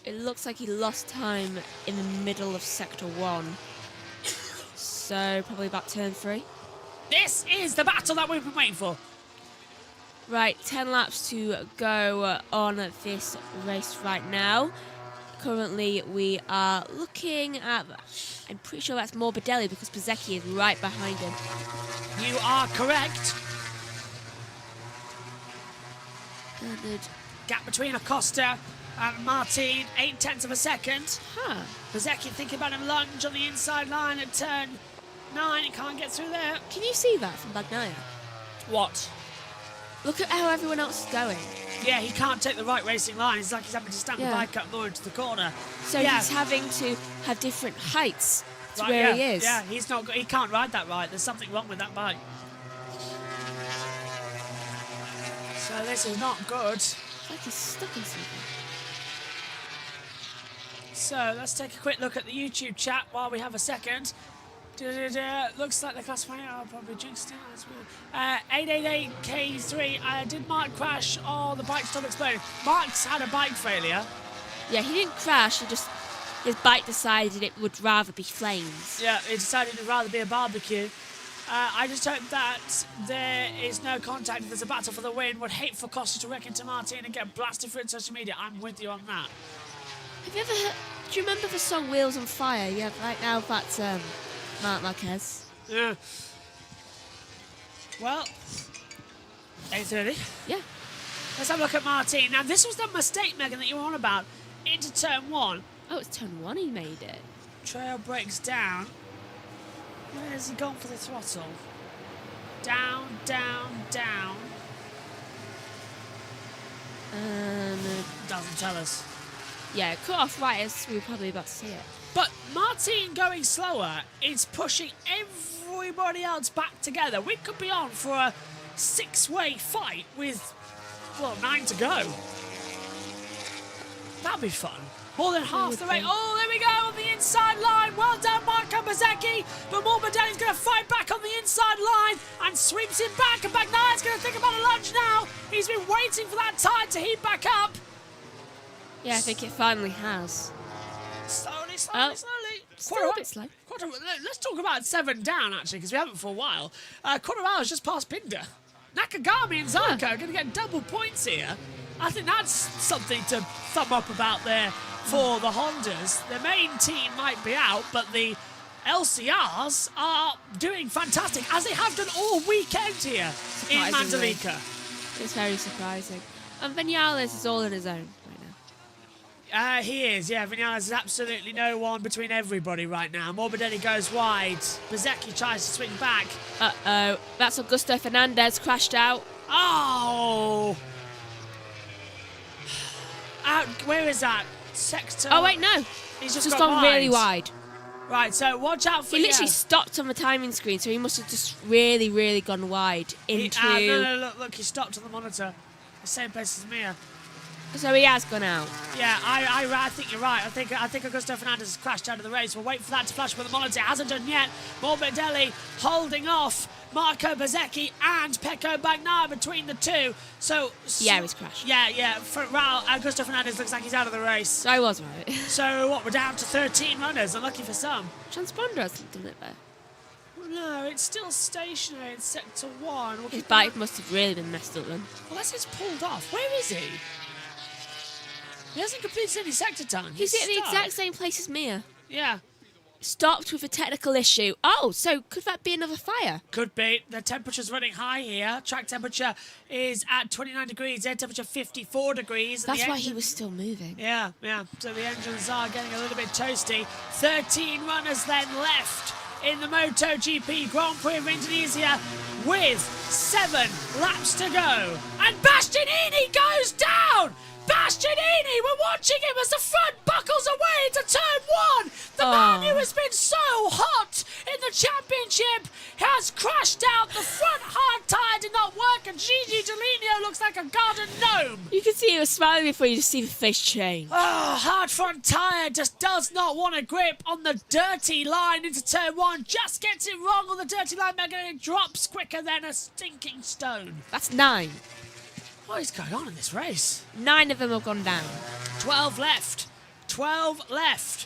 It looks like he lost time in the middle of Sector 1. So probably about turn 3. This is the battle that we've been waiting for. Right, 10 laps to go on this race right now. Currently, we are looking at... I'm pretty sure that's Morbidelli because Bezzecchi is right behind him. You are correct. And Gap between Acosta and Martin, 0.8 of a second. huh. Bezzecchi thinking about him lunge on the inside line at turn 9. He can't get through there. Can you see that from Bagnaia? What? Look at how everyone else is going. Yeah, he can't take the right racing line. It's like he's having to stand the bike up more into the corner. So he's having to have different heights to Right, where he is. Yeah, he can't ride that right. There's something wrong with that bike. So this is not good. It's like he's stuck in something. So let's take a quick look at the YouTube chat while we have a second. Looks like the classifying. I'll probably jinxed it. That's weird. 888K3. Did Mark crash or the bike stop exploding? Mark's had a bike failure. Yeah, he didn't crash. His bike decided it would rather be flames. Yeah, he decided it'd rather be a barbecue. I just hope that there is no contact. There's a battle for the win. Would hate for Costa to wreck into Martin and get blasted through social media. I'm with you on that. Have you ever heard... Do you remember the song Wheels on Fire? Yeah, right now that's Marc Marquez. Yeah. Well, 8:30. Yeah. Let's have a look at Martin. Now, this was the mistake, Megan, that you were on about. Into turn 1. Oh, it's turn 1 he made it. Trail breaks down. Where has he gone for the throttle? Down, down, down. Doesn't tell us. Yeah, cut off right as we were probably about to see it. But Martin going slower is pushing everybody else back together. We could be on for a 6-way fight with, 9 to go. That'd be fun. More than half the race. Oh, there we go on the inside line. Well done, Marco Bezzecchi. But Morbidelli's going to fight back on the inside line and sweeps him back. And Bagnaia's going to think about a lunge now. He's been waiting for that tide to heat back up. Yeah, I think it finally has. Slowly. Still a bit slow. Let's talk about 7 down, actually, because we haven't for a while. Quattro's just past Pinder. Nakagami and Zarco are going to get double points here. I think that's something to thumb up about there for the Hondas. The main team might be out, but the LCRs are doing fantastic, as they have done all weekend here in Mandalika. It's very surprising. And Vinales is all on his own right He is, yeah. Vinales is absolutely no one between everybody right now. Morbidelli goes wide. Bezzecchi tries to swing back. Uh-oh. That's Augusto Fernandez crashed out. Oh! Out, where is that? Sector. Oh, wait, no. He's Just gone really wide. Right, so watch out for He literally stopped on the timing screen, so he must have just really, really gone wide into... no, look, he stopped on the monitor. The same place as Mia. So he has gone out. Yeah, I think you're right. I think Augusto Fernandez has crashed out of the race. We'll wait for that to flash with the monitor. It hasn't done yet. Morbidelli holding off Marco Bezzecchi and Pecco Bagnaia between the two. So Yeah, he's crashed. Yeah. For Raul, Augusto Fernandez looks like he's out of the race. So I was right. So what? We're down to 13 runners. Unlucky for some. Transponder hasn't done it, though. No, it's still stationary in sector 1. We'll His keep bike must have really been messed up then. Unless it's pulled off. Where is he? He hasn't completed any sector time. He's at the stuck. exact same place as Mia. Yeah. Stopped with a technical issue. Oh, so could that be another fire? Could be. The temperature's running high here. Track temperature is at 29 degrees. Air temperature 54 degrees. That's why he was still moving. Yeah. So the engines are getting a little bit toasty. 13 runners then left in the MotoGP Grand Prix of Indonesia with 7 laps to go. And Bastianini goes down! Bastianini, we're watching him as the front buckles away into turn 1. The man who has been so hot in the championship has crashed out. The front hard tyre did not work, and Gigi Dall'Igna looks like a garden gnome. You can see he was smiling before you just see the face change. Oh, hard front tyre just does not want to grip on the dirty line into turn 1. Just gets it wrong on the dirty line, making it drops quicker than a stinking stone. That's 9. What is going on in this race? 9 of them have gone down. 12 left. 12 left.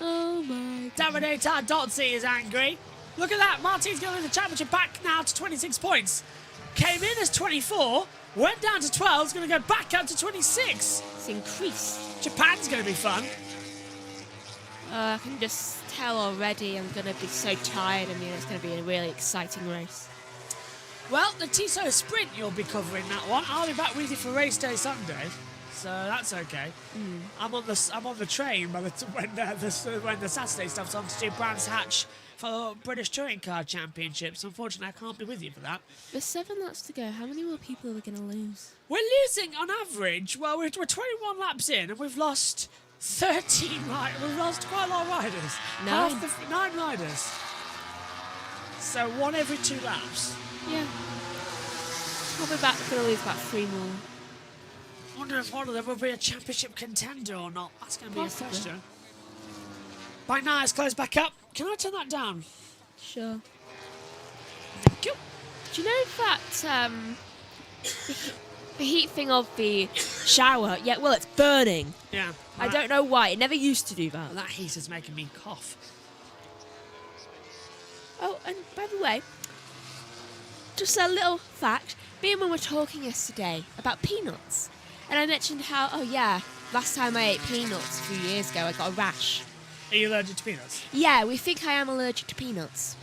Oh my God. Davide Tardozzi is angry. Look at that. Martin's going to win the championship back now to 26 points. Came in as 24, went down to 12, is going to go back up to 26. It's increased. Japan's going to be fun. I can just tell already I'm going to be so tired. I mean, it's going to be a really exciting race. Well, the Tissot Sprint, you'll be covering that one. I'll be back with you for race day Sunday, so that's okay. I'm on the train by when the Saturday stuff's on to do Brands Hatch for British Touring Car Championships. Unfortunately, I can't be with you for that. There's 7 laps to go. How many more people are we going to lose? We're losing on average. Well, we're 21 laps in, and we've lost 13. We've lost quite a lot of riders. 9 riders. So 1 every 2 laps. Yeah. Probably going to lose about 3 more. I wonder if one of them will be a championship contender or not. That's going to be Possibly. a question. Bagnaia's closed back up. Can I turn that down? Sure. Thank you. Do you know that the heat thing of the shower? Yeah, well, it's burning. Yeah. I don't know why. It never used to do that. That heat is making me cough. Oh, and by the way, just a little fact. Me and Mum were talking yesterday about peanuts. And I mentioned how, oh yeah, last time I ate peanuts a few years ago, I got a rash. Are you allergic to peanuts? Yeah, we think I am allergic to peanuts.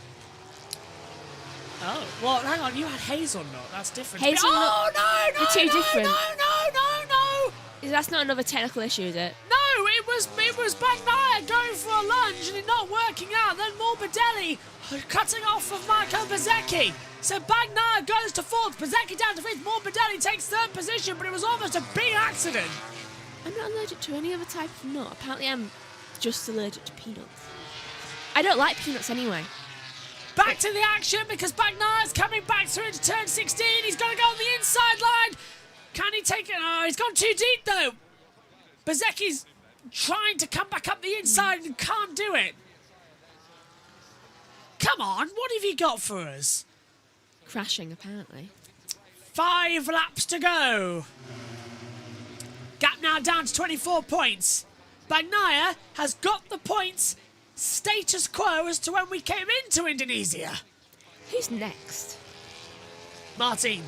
Oh. Well, hang on. You had hazelnut. That's different. Hazelnut- Oh, no. They're too different. No. That's not another technical issue, is it? No, it was Bagnaia going for a lunge and it not working out. Then Morbidelli cutting off of Marco Bezzecchi. So Bagnaia goes to 4th, Bezzecchi down to 5th, Morbidelli takes 3rd position, but it was almost a big accident. I'm not allergic to any other type of nut. Apparently I'm just allergic to peanuts. I don't like peanuts anyway. Back to the action because Bagnaia's coming back through into turn 16. He's going to go on the inside line. Can he take it? Oh, he's gone too deep though. Bezzecchi's trying to come back up the inside and can't do it. Come on, what have you got for us? Crashing, apparently. 5 laps to go. Gap now down to 24 points. Bagnaia has got the points status quo as to when we came into Indonesia. Who's next? Martin.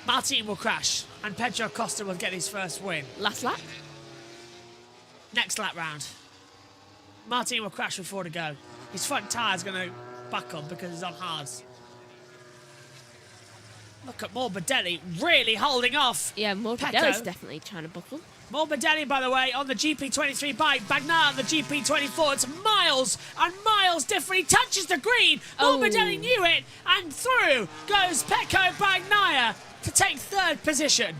Martin will crash and Pedro Costa will get his first win. Last lap? Next lap round. Martin will crash with 4 to go. His front tyre's going to buckle because he's on hards. Look at Morbidelli really holding off. Yeah, Morbidelli's definitely trying to buckle. Morbidelli, by the way, on the GP23 bike. Bagnaia on the GP24. It's miles and miles different. He touches the green. Oh. Morbidelli knew it. And through goes Pecco Bagnaia to take third position.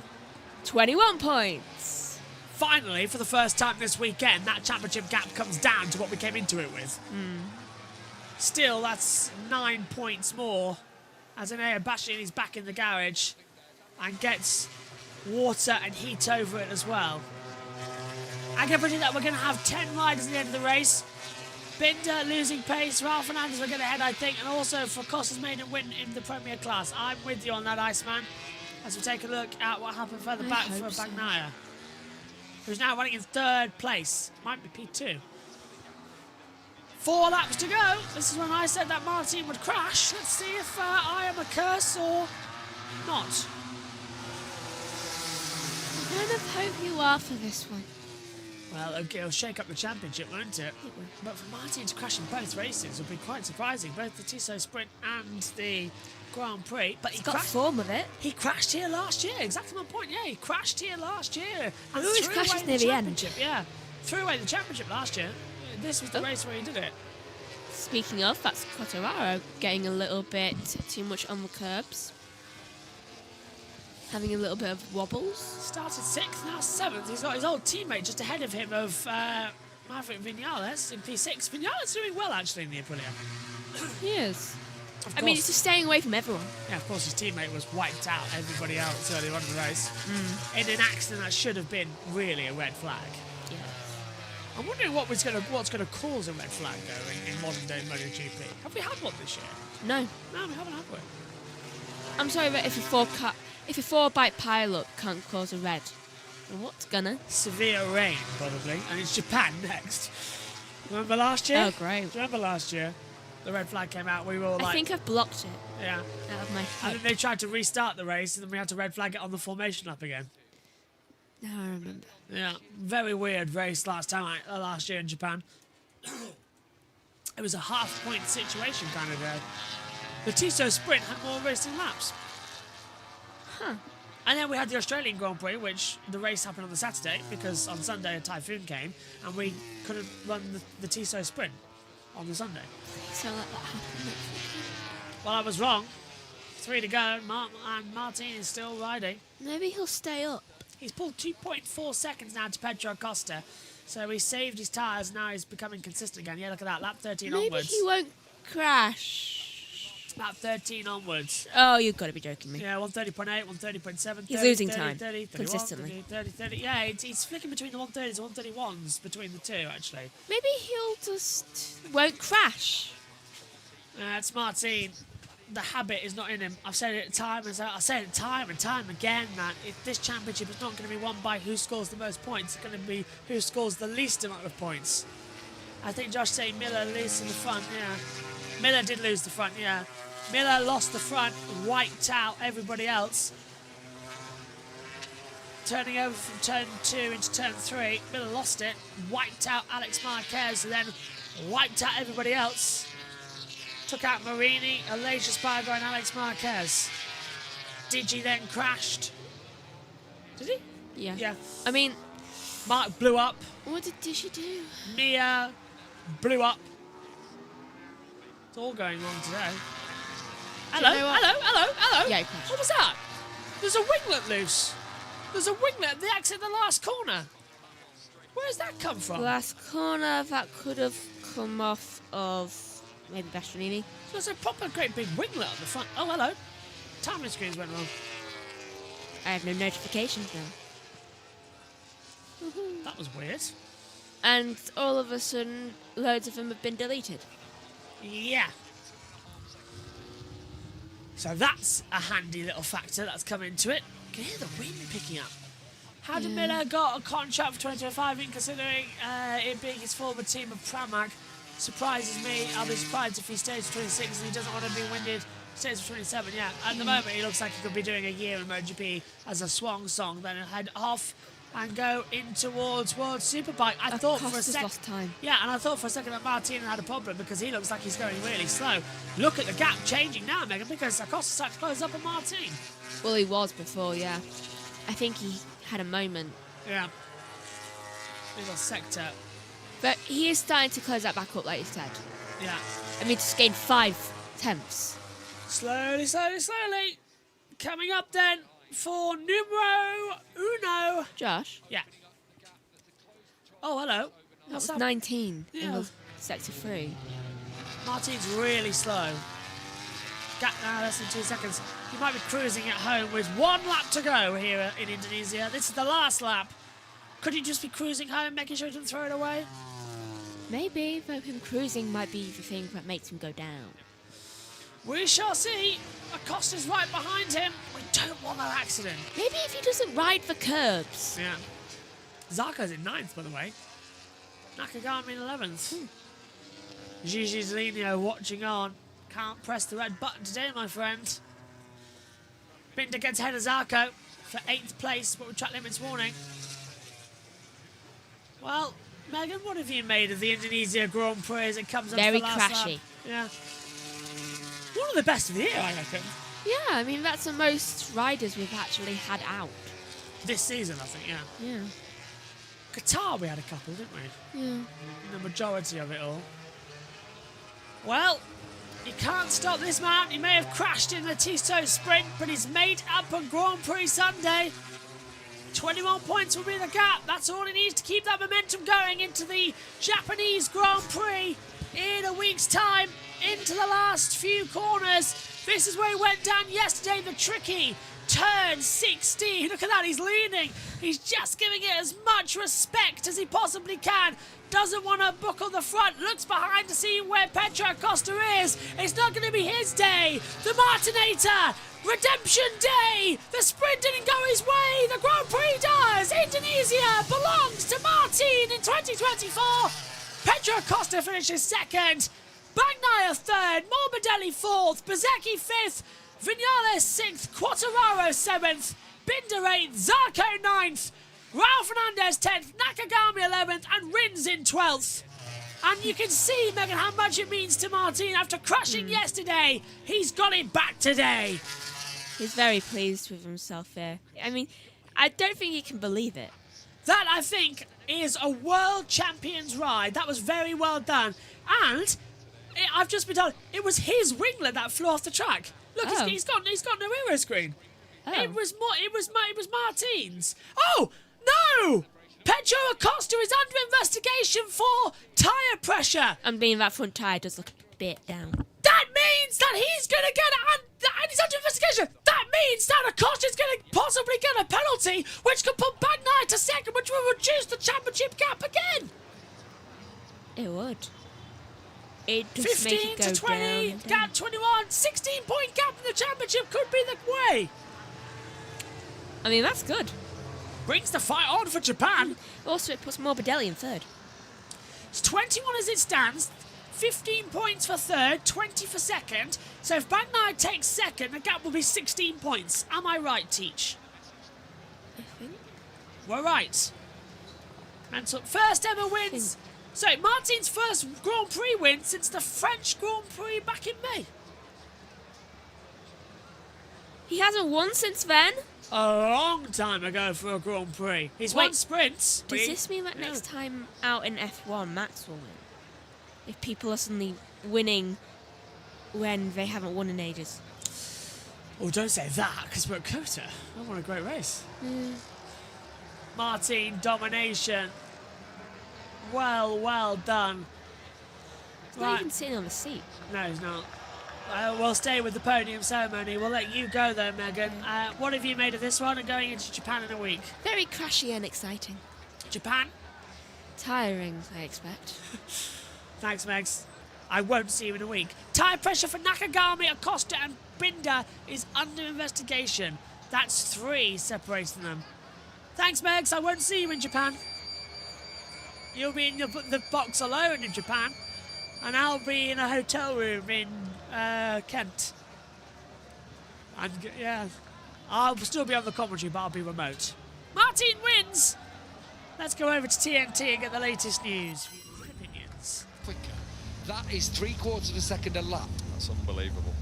21 points. Finally, for the first time this weekend, that championship gap comes down to what we came into it with. Still, that's 9 points more. As Enea Bastianini's back in the garage and gets water and heat over it as well. I can predict that we're going to have 10 riders at the end of the race. Binder losing pace, Ralph Fernandez will get ahead, I think, and also for Costas maiden win in the Premier class. I'm with you on that, Iceman, as we take a look at what happened further back for Bagnaia, who's now running in third place. Might be P2. 4 laps to go. This is when I said that Martin would crash. Let's see if I am a curse or not. I kind of hope you are for this one. Well, okay, it'll shake up the championship, won't it? It will. But for Martin to crash in both races would be quite surprising, both the Tissot Sprint and the Grand Prix. But He's got form of it. He crashed here last year, exactly my point. Yeah, he crashed here last year. And He always threw crashes away near the end. championship, yeah. Threw away the championship last year. This was the race where he did it. Speaking of, that's Quartararo getting a little bit too much on the curbs. Having a little bit of wobbles. Started 6th, now 7th. He's got his old teammate just ahead of him of Maverick Vinales in P6. Vinales doing well, actually, in the Aprilia. He is. Of I mean, course. it's just staying away from everyone. Yeah, of course, his teammate was wiped out, everybody else earlier on in the race. In an accident that should have been really a red flag. Yeah. I'm wondering what's going to cause a red flag, though, in modern day MotoGP. Have we had one this year? No. No, we haven't had one. I'm sorry, but if a 4-bike pilot can't cause a red, then what's gonna? Severe rain, probably. And it's Japan next. Remember last year? Oh, great. Do you remember last year? The red flag came out, we were all I like... think I've blocked it Yeah. out of my And head. then they tried to restart the race, and then we had to red flag it on the formation lap again. Now I remember. Yeah, very weird race last year in Japan. It was a half-point situation kind of there. The Tissot Sprint had more racing laps. Huh. And then we had the Australian Grand Prix, which the race happened on the Saturday because on Sunday a typhoon came and we couldn't run the Tissot Sprint on the Sunday. So let that happen. Well, I was wrong. 3 to go, and Martin is still riding. Maybe he'll stay up. He's pulled 2.4 seconds now to Pedro Acosta. So he saved his tyres, now he's becoming consistent again. Yeah, look at that, lap 13 Maybe onwards. he won't crash. Lap 13 onwards. Oh, you've got to be joking me. Yeah, 130.8, 130.7. He's 30, losing 30, time 30, 31, consistently. 30, 30. Yeah, he's flicking between the 130s and 131s between the two, actually. Maybe he'll just won't crash. It's Martin. The habit is not in him. I've said it time and time again that if this championship is not going to be won by who scores the most points, it's going to be who scores the least amount of points. I think Josh saying Miller losing the front, yeah. Miller did lose the front, yeah. Miller lost the front, wiped out everybody else. Turning over from turn 2 into turn 3, Miller lost it, wiped out Alex Marquez, and then wiped out everybody else. Took out Marini, Aleix Espargaro and Alex Marquez. Digi then crashed. Did he? Yeah. Yeah. I mean, Mark blew up. what did she do? Mia blew up. It's all going wrong today. Hello, you know what? hello. Yeah, he crashed. What was that? There's a winglet loose. There's a winglet at the exit of the last corner. Where's that come from? Last corner, that could have come off of maybe Bastianini. So there's a proper great big winglet at the front. Oh, hello. Timing screens went wrong. I have no notifications now. That was weird. And all of a sudden, loads of them have been deleted. Yeah. So that's a handy little factor that's come into it. You can hear the wind picking up. How did Miller got a contract for 2025 in, considering it being his former team of Pramac? Surprises me. I'll be surprised if he stays for 26 and he doesn't want to be winded. Stays for 27, yeah. At the moment, he looks like he could be doing a year in MotoGP as a swan song, then head off and go in towards World Superbike. I thought for a second, lost time. yeah, and I thought for a second that Martin had a problem because he looks like he's going really slow. Look at the gap changing now, Megan, because Acosta's starting to close up on Martin. Well, he was before, yeah. I think he had a moment. Yeah. little sector. But he is starting to close that back up, like you said. Yeah. I mean, just gained 5 tenths. Slowly, slowly, slowly. Coming up then for numero uno. Josh, Yeah. Oh, hello. that What's was up? 19 Yeah. in the sector 3. Martin's really slow. Gap now less than 2 seconds. He might be cruising at home with 1 lap to go here in Indonesia. This is the last lap. Could he just be cruising home, making sure he doesn't throw it away? Maybe, but him cruising might be the thing that makes him go down. We shall see. Acosta's right behind him. We don't want that accident. Maybe if he doesn't ride the curbs. Yeah. Zarco's in 9th, by the way. Nakagami in 11th. Gigi Zalino watching on. Can't press the red button today, my friend. Binder gets ahead of Zarco for 8th place, but with track limits warning. Well, Megan, what have you made of the Indonesia Grand Prix as it comes up Very to the last crashy. lap? Yeah. One of the best of the year, I reckon. Yeah, I mean, that's the most riders we've actually had out. This season, I think, yeah. Yeah. Qatar, we had a couple, didn't we? Yeah. The majority of it all. Well, he can't stop this man. He may have crashed in the Tissot sprint, but he's made up on Grand Prix Sunday. 21 points will be the gap. That's all he needs to keep that momentum going into the Japanese Grand Prix in a week's time, into the last few corners. This is where he went down yesterday, the tricky turn 16. Look at that, he's leaning. He's just giving it as much respect as he possibly can. Doesn't want to buckle the front. Looks behind to see where Pedro Acosta is. It's not going to be his day. The Martinator. Redemption Day. The sprint didn't go his way. The Grand Prix does. Indonesia belongs to Martin in 2024. Pedro Acosta finishes 2nd. Bagnaia 3rd. Morbidelli 4th. Bezecchi 5th. Vinales 6th. Quartararo 7th. Binder 8th. Zarco 9th. Raul Fernandez 10th, Nakagami 11th, and Rins in 12th. And you can see, Megan, how much it means to Martin after crashing yesterday. He's got it back today. He's very pleased with himself there. I mean, I don't think he can believe it. That, I think, is a world champion's ride. That was very well done. And I've just been told it was his winglet that flew off the track. Look, Oh. he's got no aero screen. Oh. It was Martin's. Oh no! Pedro Acosta is under investigation for tyre pressure. I mean, that front tyre does look a bit down. That means that he's going to get and he's under investigation. That means that Acosta's going to possibly get a penalty, which could put Bagnaia to 2nd, which will reduce the championship gap again. It would. It just make 15 it go to 20, down and down. gap 21, 16-point gap in the championship could be the way. I mean, that's good. Brings the fight on for Japan. Also, it puts Morbidelli in 3rd. It's 21 as it stands. 15 points for 3rd, 20 for 2nd. So if Bagnaia takes 2nd, the gap will be 16 points. Am I right, Teach? I think. We're right. And so first ever wins. So Martin's first Grand Prix win since the French Grand Prix back in May. He hasn't won since then. A long time ago for a Grand Prix. He's won Wait, sprints. but Does he- this mean that Yeah. next time out in F1, Max will win? If people are suddenly winning when they haven't won in ages. Oh, don't say that, because we're at Kota. I want a great race. Martin, domination. Well done. He's not even sitting on the seat. No, he's not. We'll stay with the podium ceremony. We'll let you go, though, Megan. What have you made of this one and going into Japan in a week? Very crashy and exciting. Japan? Tiring, I expect. Thanks, Megs. I won't see you in a week. Tyre pressure for Nakagami, Acosta and Binder is under investigation. That's 3 separating them. Thanks, Megs. I won't see you in Japan. You'll be in the box alone in Japan. And I'll be in a hotel room in Kent. And yeah, I'll still be on the commentary, but I'll be remote. Martin wins! Let's go over to TNT and get the latest news. Opinions. Quicker. That is 3/4 of a second a lap. That's unbelievable.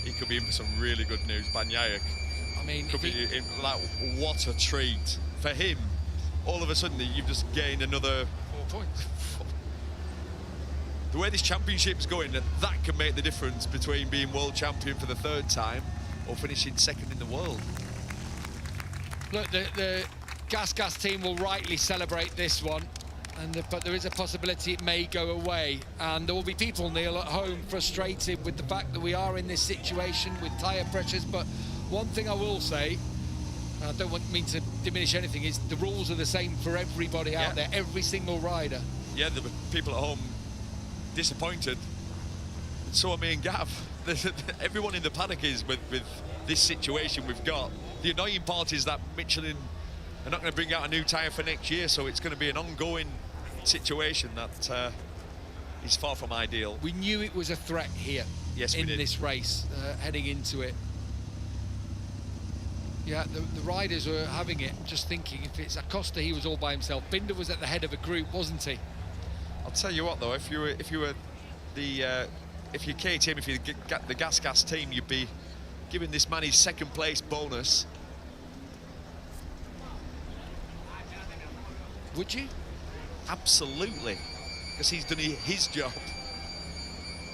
He could be in for some really good news. Bagnaia I mean, could be in, like, what a treat for him. all of a sudden you've just gained another 4 points. The way this championship's going, that can make the difference between being world champion for the 3rd time or finishing 2nd in the world. Look, the Gas team will rightly celebrate this one, but there is a possibility it may go away, and there will be people, Neil, at home frustrated with the fact that we are in this situation with tyre pressures. But one thing I will say, and I don't mean to diminish anything, is the rules are the same for everybody out there, every single rider. Yeah, the people at home disappointed, and so are me and Gav. Everyone in the paddock is with this situation we've got. The annoying part is that Michelin are not going to bring out a new tyre for next year, so it's going to be an ongoing situation that is far from ideal. We knew it was a threat here in this race, heading into it. Yeah, the riders were having it, just thinking, if it's Acosta, he was all by himself. Binder was at the head of a group, wasn't he? I'll tell you what, though, if you're KTM, if you're the Gas team, you'd be giving this man his 2nd place bonus. Would you? Absolutely, because he's done his job.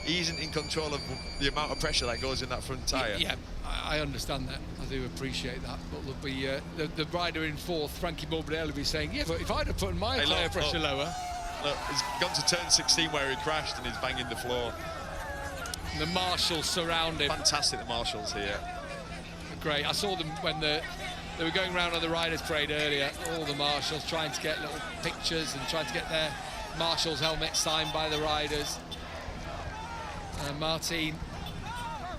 He isn't in control of the amount of pressure that goes in that front tyre. Yeah, I understand that. I do appreciate that. But there'll be the rider in 4th, Frankie Morbidelli, will be saying, yeah, but if I'd have put my tyre pressure lower. Look, he's gone to turn 16 where he crashed and he's banging the floor. The marshals surround him. Fantastic, the marshals here. Great. I saw them when they were going around on the Riders' Parade earlier, all the marshals trying to get little pictures and trying to get their marshals' helmets signed by the riders. Martin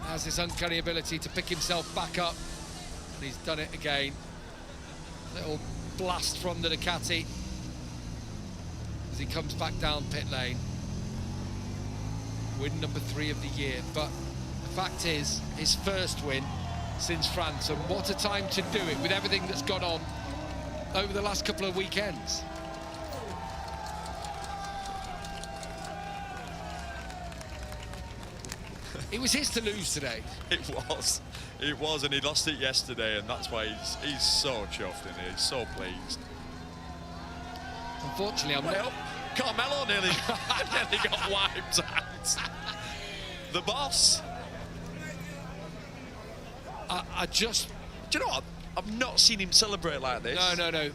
has this uncanny ability to pick himself back up, and he's done it again. Little blast from the Ducati as he comes back down pit lane. Win number 3 of the year, but the fact is, his 1st win since France, and what a time to do it with everything that's gone on over the last couple of weekends. It was his to lose today. It was, and he lost it yesterday, and that's why he's so chuffed in here. He's so pleased. Unfortunately, Carmelo nearly got wiped out. The boss. I just... Do you know what? I've not seen him celebrate like this. No.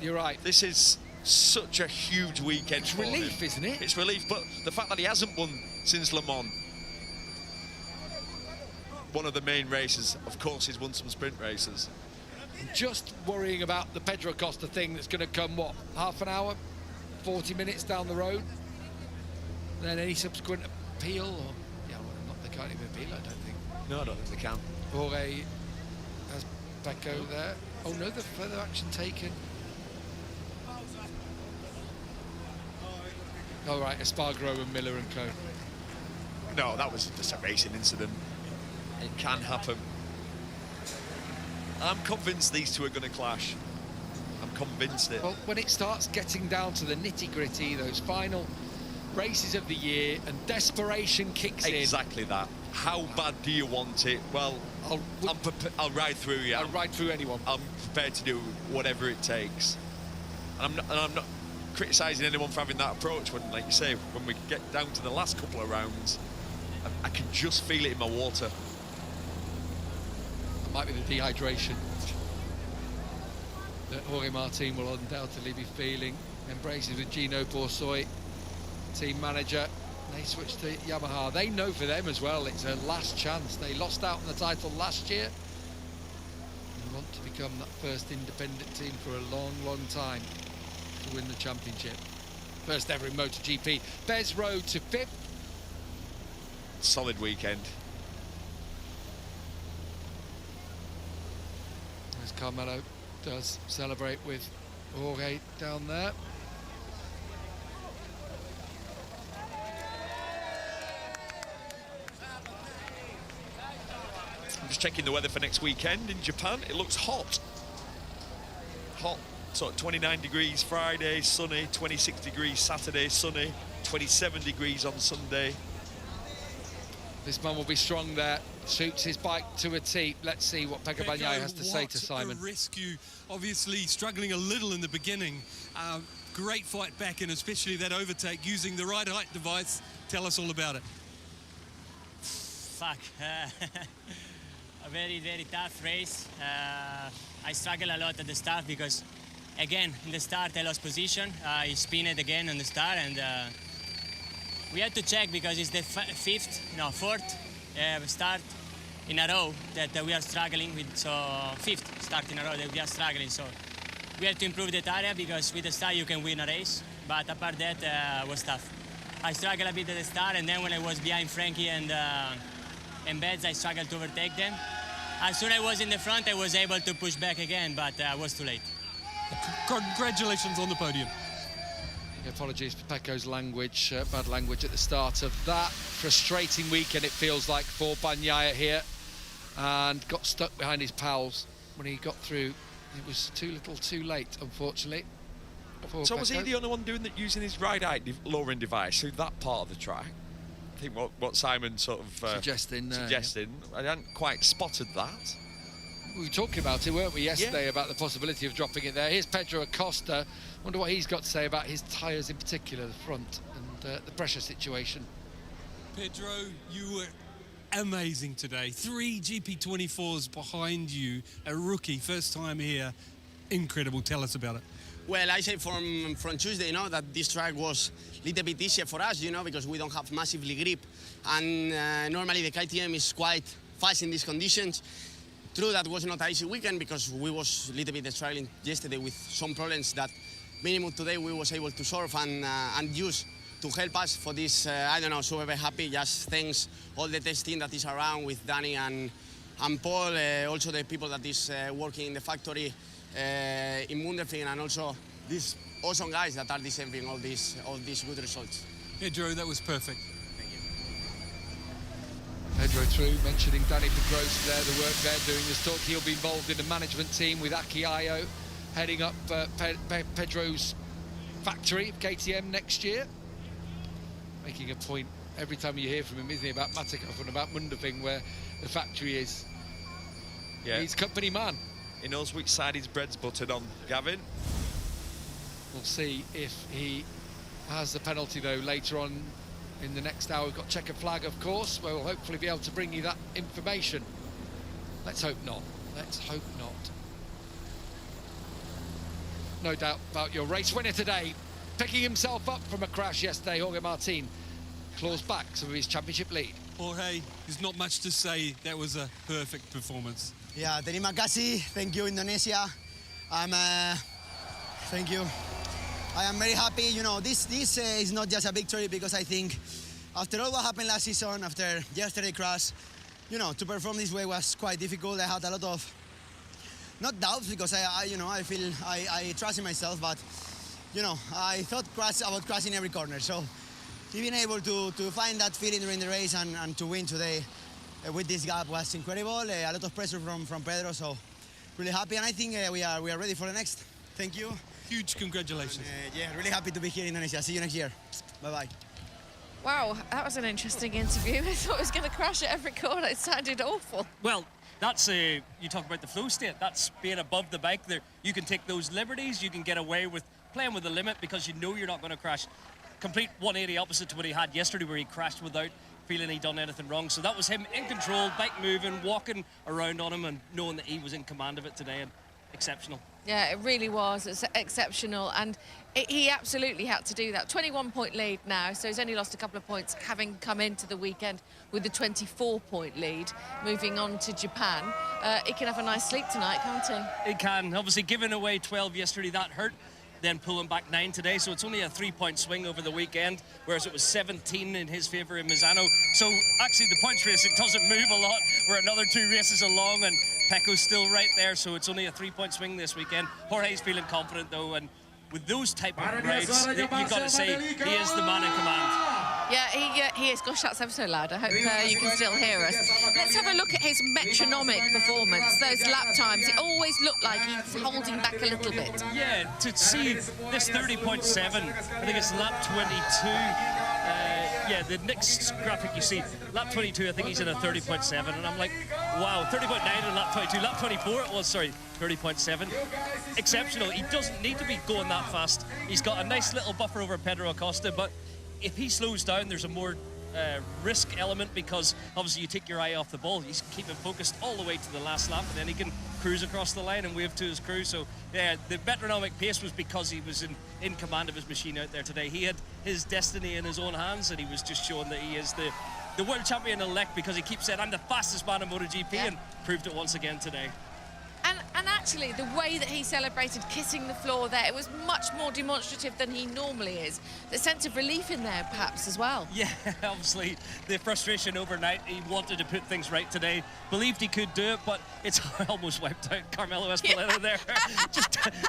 You're right. This is such a huge weekend. It's relief, isn't it? It's relief, but the fact that he hasn't won since Le Mans, one of the main races, of course, he's won some sprint races. Just worrying about the Pedro Costa thing that's going to come, what, half an hour, 40 minutes down the road? Then any subsequent appeal? Or, they can't even appeal, I don't think. No, I don't think they can. Jorge has Pecco there. Oh no, the further action taken. All right, Espargaro and Miller and co. No, that was just a racing incident. It can happen. I'm convinced these two are going to clash. I'm convinced it. Well, when it starts getting down to the nitty-gritty, those final races of the year, and desperation kicks in. Exactly that. How bad do you want it? Well, I'll ride through you. I'll ride through anyone. I'm prepared to do whatever it takes. And I'm not criticising anyone for having that approach. When, like you say, when we get down to the last couple of rounds, I can just feel it in my water. It might be the dehydration that Jorge Martin will undoubtedly be feeling. Embraces with Gino Borsoi, team manager. They switched to Yamaha. They know for them as well, it's a last chance. They lost out on the title last year. They want to become that first independent team for a long, long time to win the championship. First ever in MotoGP. Bez Rowe to 5th. Solid weekend. As Carmelo does celebrate with Jorge down there. I'm just checking the weather for next weekend in Japan. It looks hot. Hot. So 29 degrees Friday, sunny. 26 degrees Saturday, sunny. 27 degrees on Sunday. This man will be strong there. Suits his bike to a T. Let's see what Pecco Bagnaia has to say to Simon. What a rescue. Obviously struggling a little in the beginning. Great fight back, and especially that overtake using the right height device. Tell us all about it. Fuck. A very, very tough race. I struggled a lot at the start because, again, in the start I lost position. I spinned again on the start, and we had to check because it's the fourth start in a row that we are struggling with. So fifth start in a row that we are struggling. So we have to improve that area because with the start you can win a race. But apart that was tough. I struggled a bit at the start, and then when I was behind Frankie and Beds, I struggled to overtake them. As soon as I was in the front, I was able to push back again, but I was too late. Congratulations on the podium. Apologies for Pecco's language, bad language at the start of that. Frustrating weekend, it feels like, for Bagnaia here. And got stuck behind his pals when he got through. It was too little too late, unfortunately. So was he the only one doing that, using his ride height lowering device through that part of the track? I think what Simon sort of suggesting. Yeah. I hadn't quite spotted that. We were talking about it, weren't we, yesterday, about the possibility of dropping it there. Here's Pedro Acosta. Wonder what he's got to say about his tyres in particular, the front, and the pressure situation. Pedro, you were amazing today. 3 GP24s behind you, a rookie, first time here. Incredible. Tell us about it. Well, I say from Tuesday, that this track was a little bit easier for us, because we don't have massively grip. And normally the KTM is quite fast in these conditions. True, that was not an easy weekend because we was a little bit struggling yesterday with some problems that minimum today we was able to solve and use to help us for this, I don't know, so very happy. Just thanks all the test team that is around with Danny and Paul, also the people that is working in the factory in Munderfing, and also these awesome guys that are deserving all these good results. Pedro, that was perfect. Pedro through, mentioning Danny Pedrosa there, the work they're doing. There's talk he'll be involved in the management team with Aki Ayo, heading up Pedro's factory, KTM, next year. Making a point every time you hear from him, isn't he, about Matikov and about Munderfing, where the factory is. Yeah. He's company man. He knows which side his bread's buttered on, Gavin. We'll see if he has the penalty, though, later on in the next hour. We've got checkered flag, of course, where we'll hopefully be able to bring you that information. Let's hope not. Let's hope not. No doubt about your race winner today. Picking himself up from a crash yesterday, Jorge Martin claws back some of his championship lead. Jorge, there's not much to say. That was a perfect performance. Yeah, terima kasih. Thank you, Indonesia. Thank you. I am very happy. This is not just a victory, because I think after all what happened last season, after yesterday's crash, to perform this way was quite difficult. I had a lot of, not doubts, because I feel I trust in myself, but I thought about crashing every corner. So being able to find that feeling during the race and to win today with this gap was incredible. A lot of pressure from Pedro, so really happy, and I think we are ready for the next. Thank you. Huge congratulations. Yeah, really happy to be here in Indonesia. See you next year. Bye-bye. Wow, that was an interesting interview. I thought it was going to crash at every corner. It sounded awful. Well, that's you talk about the flow state. That's being above the bike. There, you can take those liberties. You can get away with playing with the limit because you know you're not going to crash. Complete 180 opposite to what he had yesterday, where he crashed without feeling he'd done anything wrong. So that was him in control, bike moving, walking around on him, and knowing that he was in command of it today. And exceptional. Yeah, it really was. It's exceptional, and he absolutely had to do that. 21-point lead now, so he's only lost a couple of points, having come into the weekend with the 24-point lead, moving on to Japan. He can have a nice sleep tonight, can't he? He can. Obviously, giving away 12 yesterday, that hurt. Then pulling back 9 today, so it's only a 3-point swing over the weekend, whereas it was 17 in his favour in Misano. So actually the points race, it doesn't move a lot. We're another 2 races along, and Pecco's still right there, so it's only a 3-point swing this weekend. Jorge's feeling confident though, and with those type of rides, you've got to say he is the man in command. Yeah, he is. Gosh, that's ever so loud. I hope you can still hear us. Let's have a look at his metronomic performance. Those lap times, it always looked like he's holding back a little bit. Yeah, to see this 30.7, I think it's lap 22. yeah, the next graphic you see, lap 22, I think he's in a 30.7, and I'm like, wow, 30.9 in lap 22, lap 24 it was, sorry, 30.7. Exceptional. He doesn't need to be going that fast. He's got a nice little buffer over Pedro Acosta, but if he slows down, there's a more risk element, because obviously you take your eye off the ball. He's keeping focused all the way to the last lap, and then he can cruise across the line and wave to his crew. So yeah, the metronomic pace was because he was in command of his machine out there today. He had his destiny in his own hands, and he was just showing that he is the world champion elect, because he keeps saying, I'm the fastest man in MotoGP, and proved it once again today. And actually, the way that he celebrated kissing the floor there, it was much more demonstrative than he normally is. The sense of relief in there, perhaps, as well. Yeah, obviously, the frustration overnight. He wanted to put things right today. Believed he could do it, but it's almost wiped out Carmelo Espeleta there.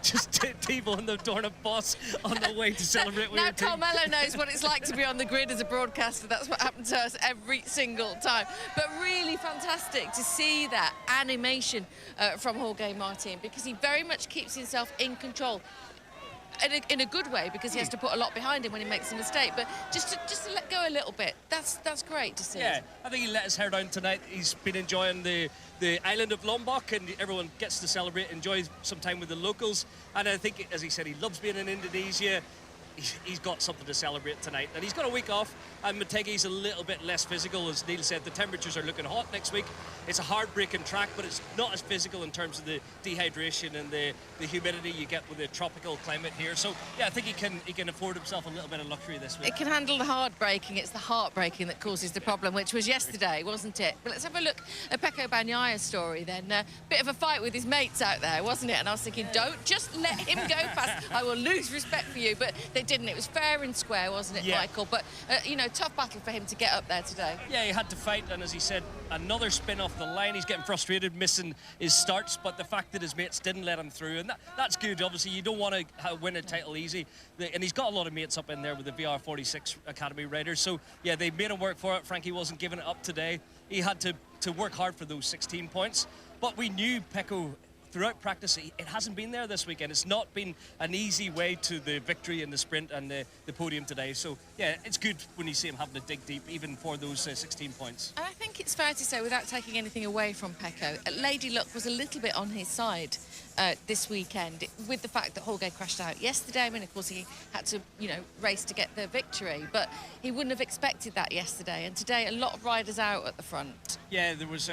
just T-bone the Dorna boss on the way to celebrate with Now your team. Carmelo knows what it's like to be on the grid as a broadcaster. That's what happened to us every single time. But really fantastic to see that animation from Jorge Martin, because he very much keeps himself in control. In a good way, because he has to put a lot behind him when he makes a mistake, but just to let go a little bit, that's great to see. Yeah, I think he let his hair down tonight. He's been enjoying the island of Lombok, and everyone gets to celebrate, enjoy some time with the locals. And I think, as he said, he loves being in Indonesia. He's got something to celebrate tonight, and he's got a week off, and Motegi's a little bit less physical. As Neil said, the temperatures are looking hot next week. It's a hard-breaking track, but it's not as physical in terms of the dehydration and the humidity you get with the tropical climate here. So yeah, I think he can afford himself a little bit of luxury this week. It can handle the hard-breaking. It's the heartbreaking that causes the problem, which was yesterday, wasn't it? But let's have a look at Pecco Bagnaya's story then. Bit of a fight with his mates out there, wasn't it? And I was thinking, don't just let him go past. I will lose respect for you. But they didn't. It was fair and square, wasn't it, Yeah. Michael? But, you know, tough battle for him to get up there today. Yeah, he had to fight, and as he said, another spin off the line. He's getting frustrated, missing his starts, but the fact that his mates didn't let him through, and that's good. Obviously, you don't want to win a title easy, and he's got a lot of mates up in there with the VR46 Academy riders. So yeah, they made him work for it. Frankie wasn't giving it up today. He had to work hard for those 16 points, but we knew Pecco throughout practice, it hasn't been there this weekend. It's not been an easy way to the victory in the sprint and the podium today. So yeah, it's good when you see him having to dig deep, even for those 16 points. And I think it's fair to say, without taking anything away from Pecco, Lady Luck was a little bit on his side this weekend, with the fact that Jorge crashed out yesterday. I mean, of course, he had to, you know, race to get the victory, but he wouldn't have expected that yesterday. And today, a lot of riders out at the front. Yeah, there was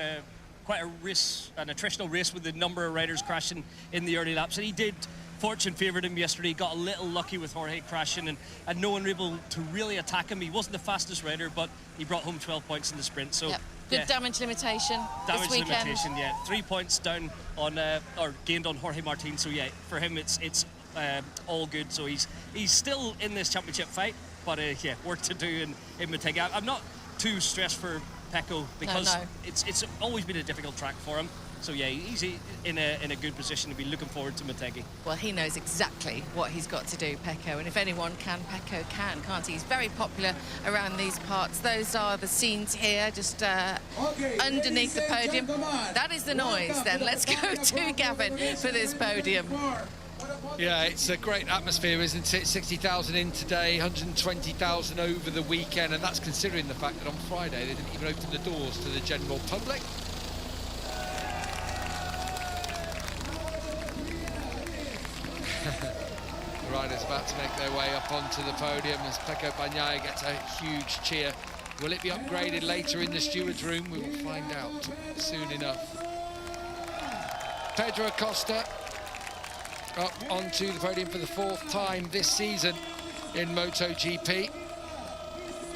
quite a race, an attritional race with the number of riders crashing in the early laps, and he did. Fortune favoured him yesterday. He got a little lucky with Jorge crashing, and no one were able to really attack him. He wasn't the fastest rider, but he brought home 12 points in the sprint. So yep. Good yeah. damage limitation Damage this weekend. limitation, yeah. 3 points down on, or gained on Jorge Martin. So yeah, for him it's all good. So he's still in this championship fight, but yeah, work to do in Motegi. I'm not too stressed for Pecco, because it's always been a difficult track for him. So yeah, he's in a good position to be looking forward to Motegi. Well, he knows exactly what he's got to do, Pecco, and if anyone can, Pecco can, can't he? He's very popular around these parts. Those are the scenes here, just underneath the podium. That is the noise then. Let's go to Gavin for this podium. Yeah, it's a great atmosphere, isn't it? 60,000 in today, 120,000 over the weekend, and that's considering the fact that on Friday they didn't even open the doors to the general public. The riders about to make their way up onto the podium as Pecco Bagnaia gets a huge cheer. Will it be upgraded later in the stewards' room? We will find out soon enough. Pedro Acosta up onto the podium for the 4th time this season in MotoGP,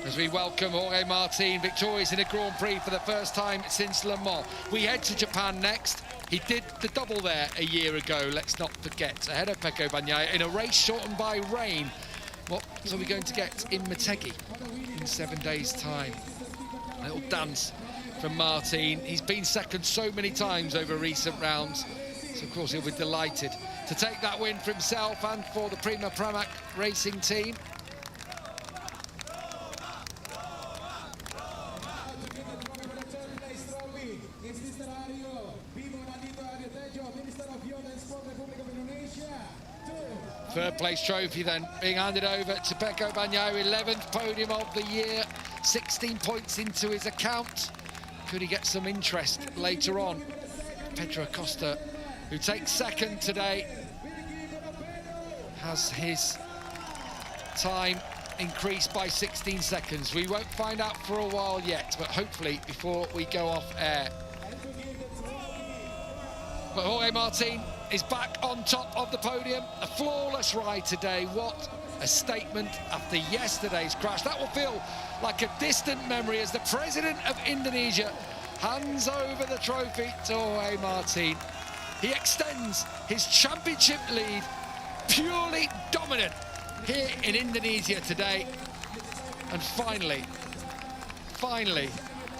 as we welcome Jorge Martin, victorious in a Grand Prix for the first time since Le Mans. We head to Japan next. He did the double there a year ago, let's not forget, ahead of Pecco Bagnaia in a race shortened by rain. What are we going to get in Motegi in 7 days' time? A little dance from Martin. He's been second so many times over recent rounds, so of course he'll be delighted to take that win for himself and for the Prima Pramac racing team. Third place trophy then being handed over to Pecco Bagnaia, 11th podium of the year. 16 points into his account. Could he get some interest later on? Pedro Acosta, who takes second today, has his time increased by 16 seconds. We won't find out for a while yet, but hopefully before we go off air. But Jorge Martin is back on top of the podium. A flawless ride today. What a statement after yesterday's crash. That will feel like a distant memory as the president of Indonesia hands over the trophy to Jorge Martin. He extends his championship lead, purely dominant here in Indonesia today. And finally,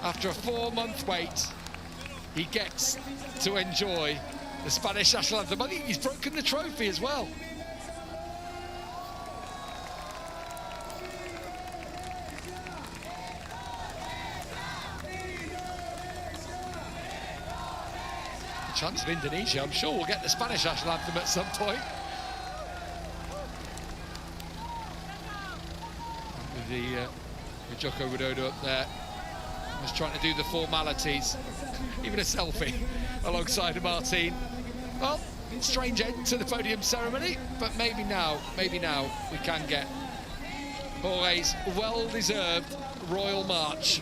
after a 4-month wait, he gets to enjoy the Spanish national anthem. I think he's broken the trophy as well. The chance of Indonesia, I'm sure we'll get the Spanish national anthem at some point. With Joko Widodo up there, was trying to do the formalities, even a selfie alongside Martin. Well, strange end to the podium ceremony, but maybe now we can get Jorge's well-deserved royal march.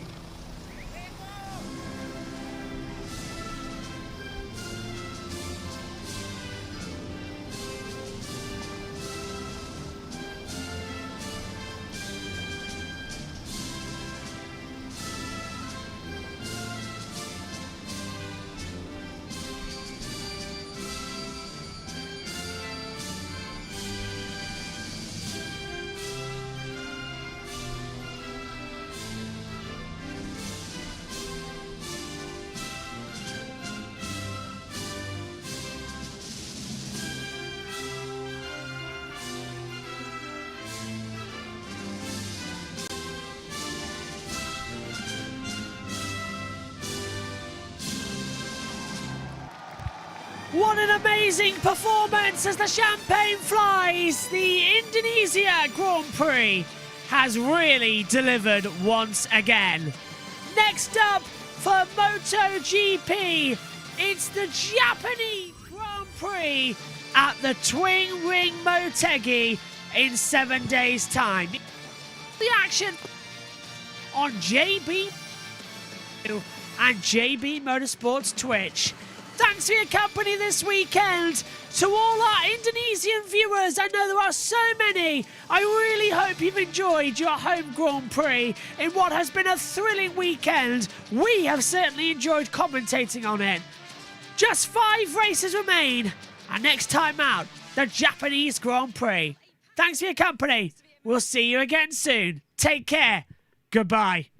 What an amazing performance as the champagne flies. The Indonesia Grand Prix has really delivered once again. Next up for MotoGP, it's the Japanese Grand Prix at the Twin Ring Motegi in 7 days' time. The action on JB and JB Motorsports Twitch. Thanks for your company this weekend. To all our Indonesian viewers, I know there are so many. I really hope you've enjoyed your home Grand Prix in what has been a thrilling weekend. We have certainly enjoyed commentating on it. Just 5 races remain, and next time out, the Japanese Grand Prix. Thanks for your company. We'll see you again soon. Take care. Goodbye.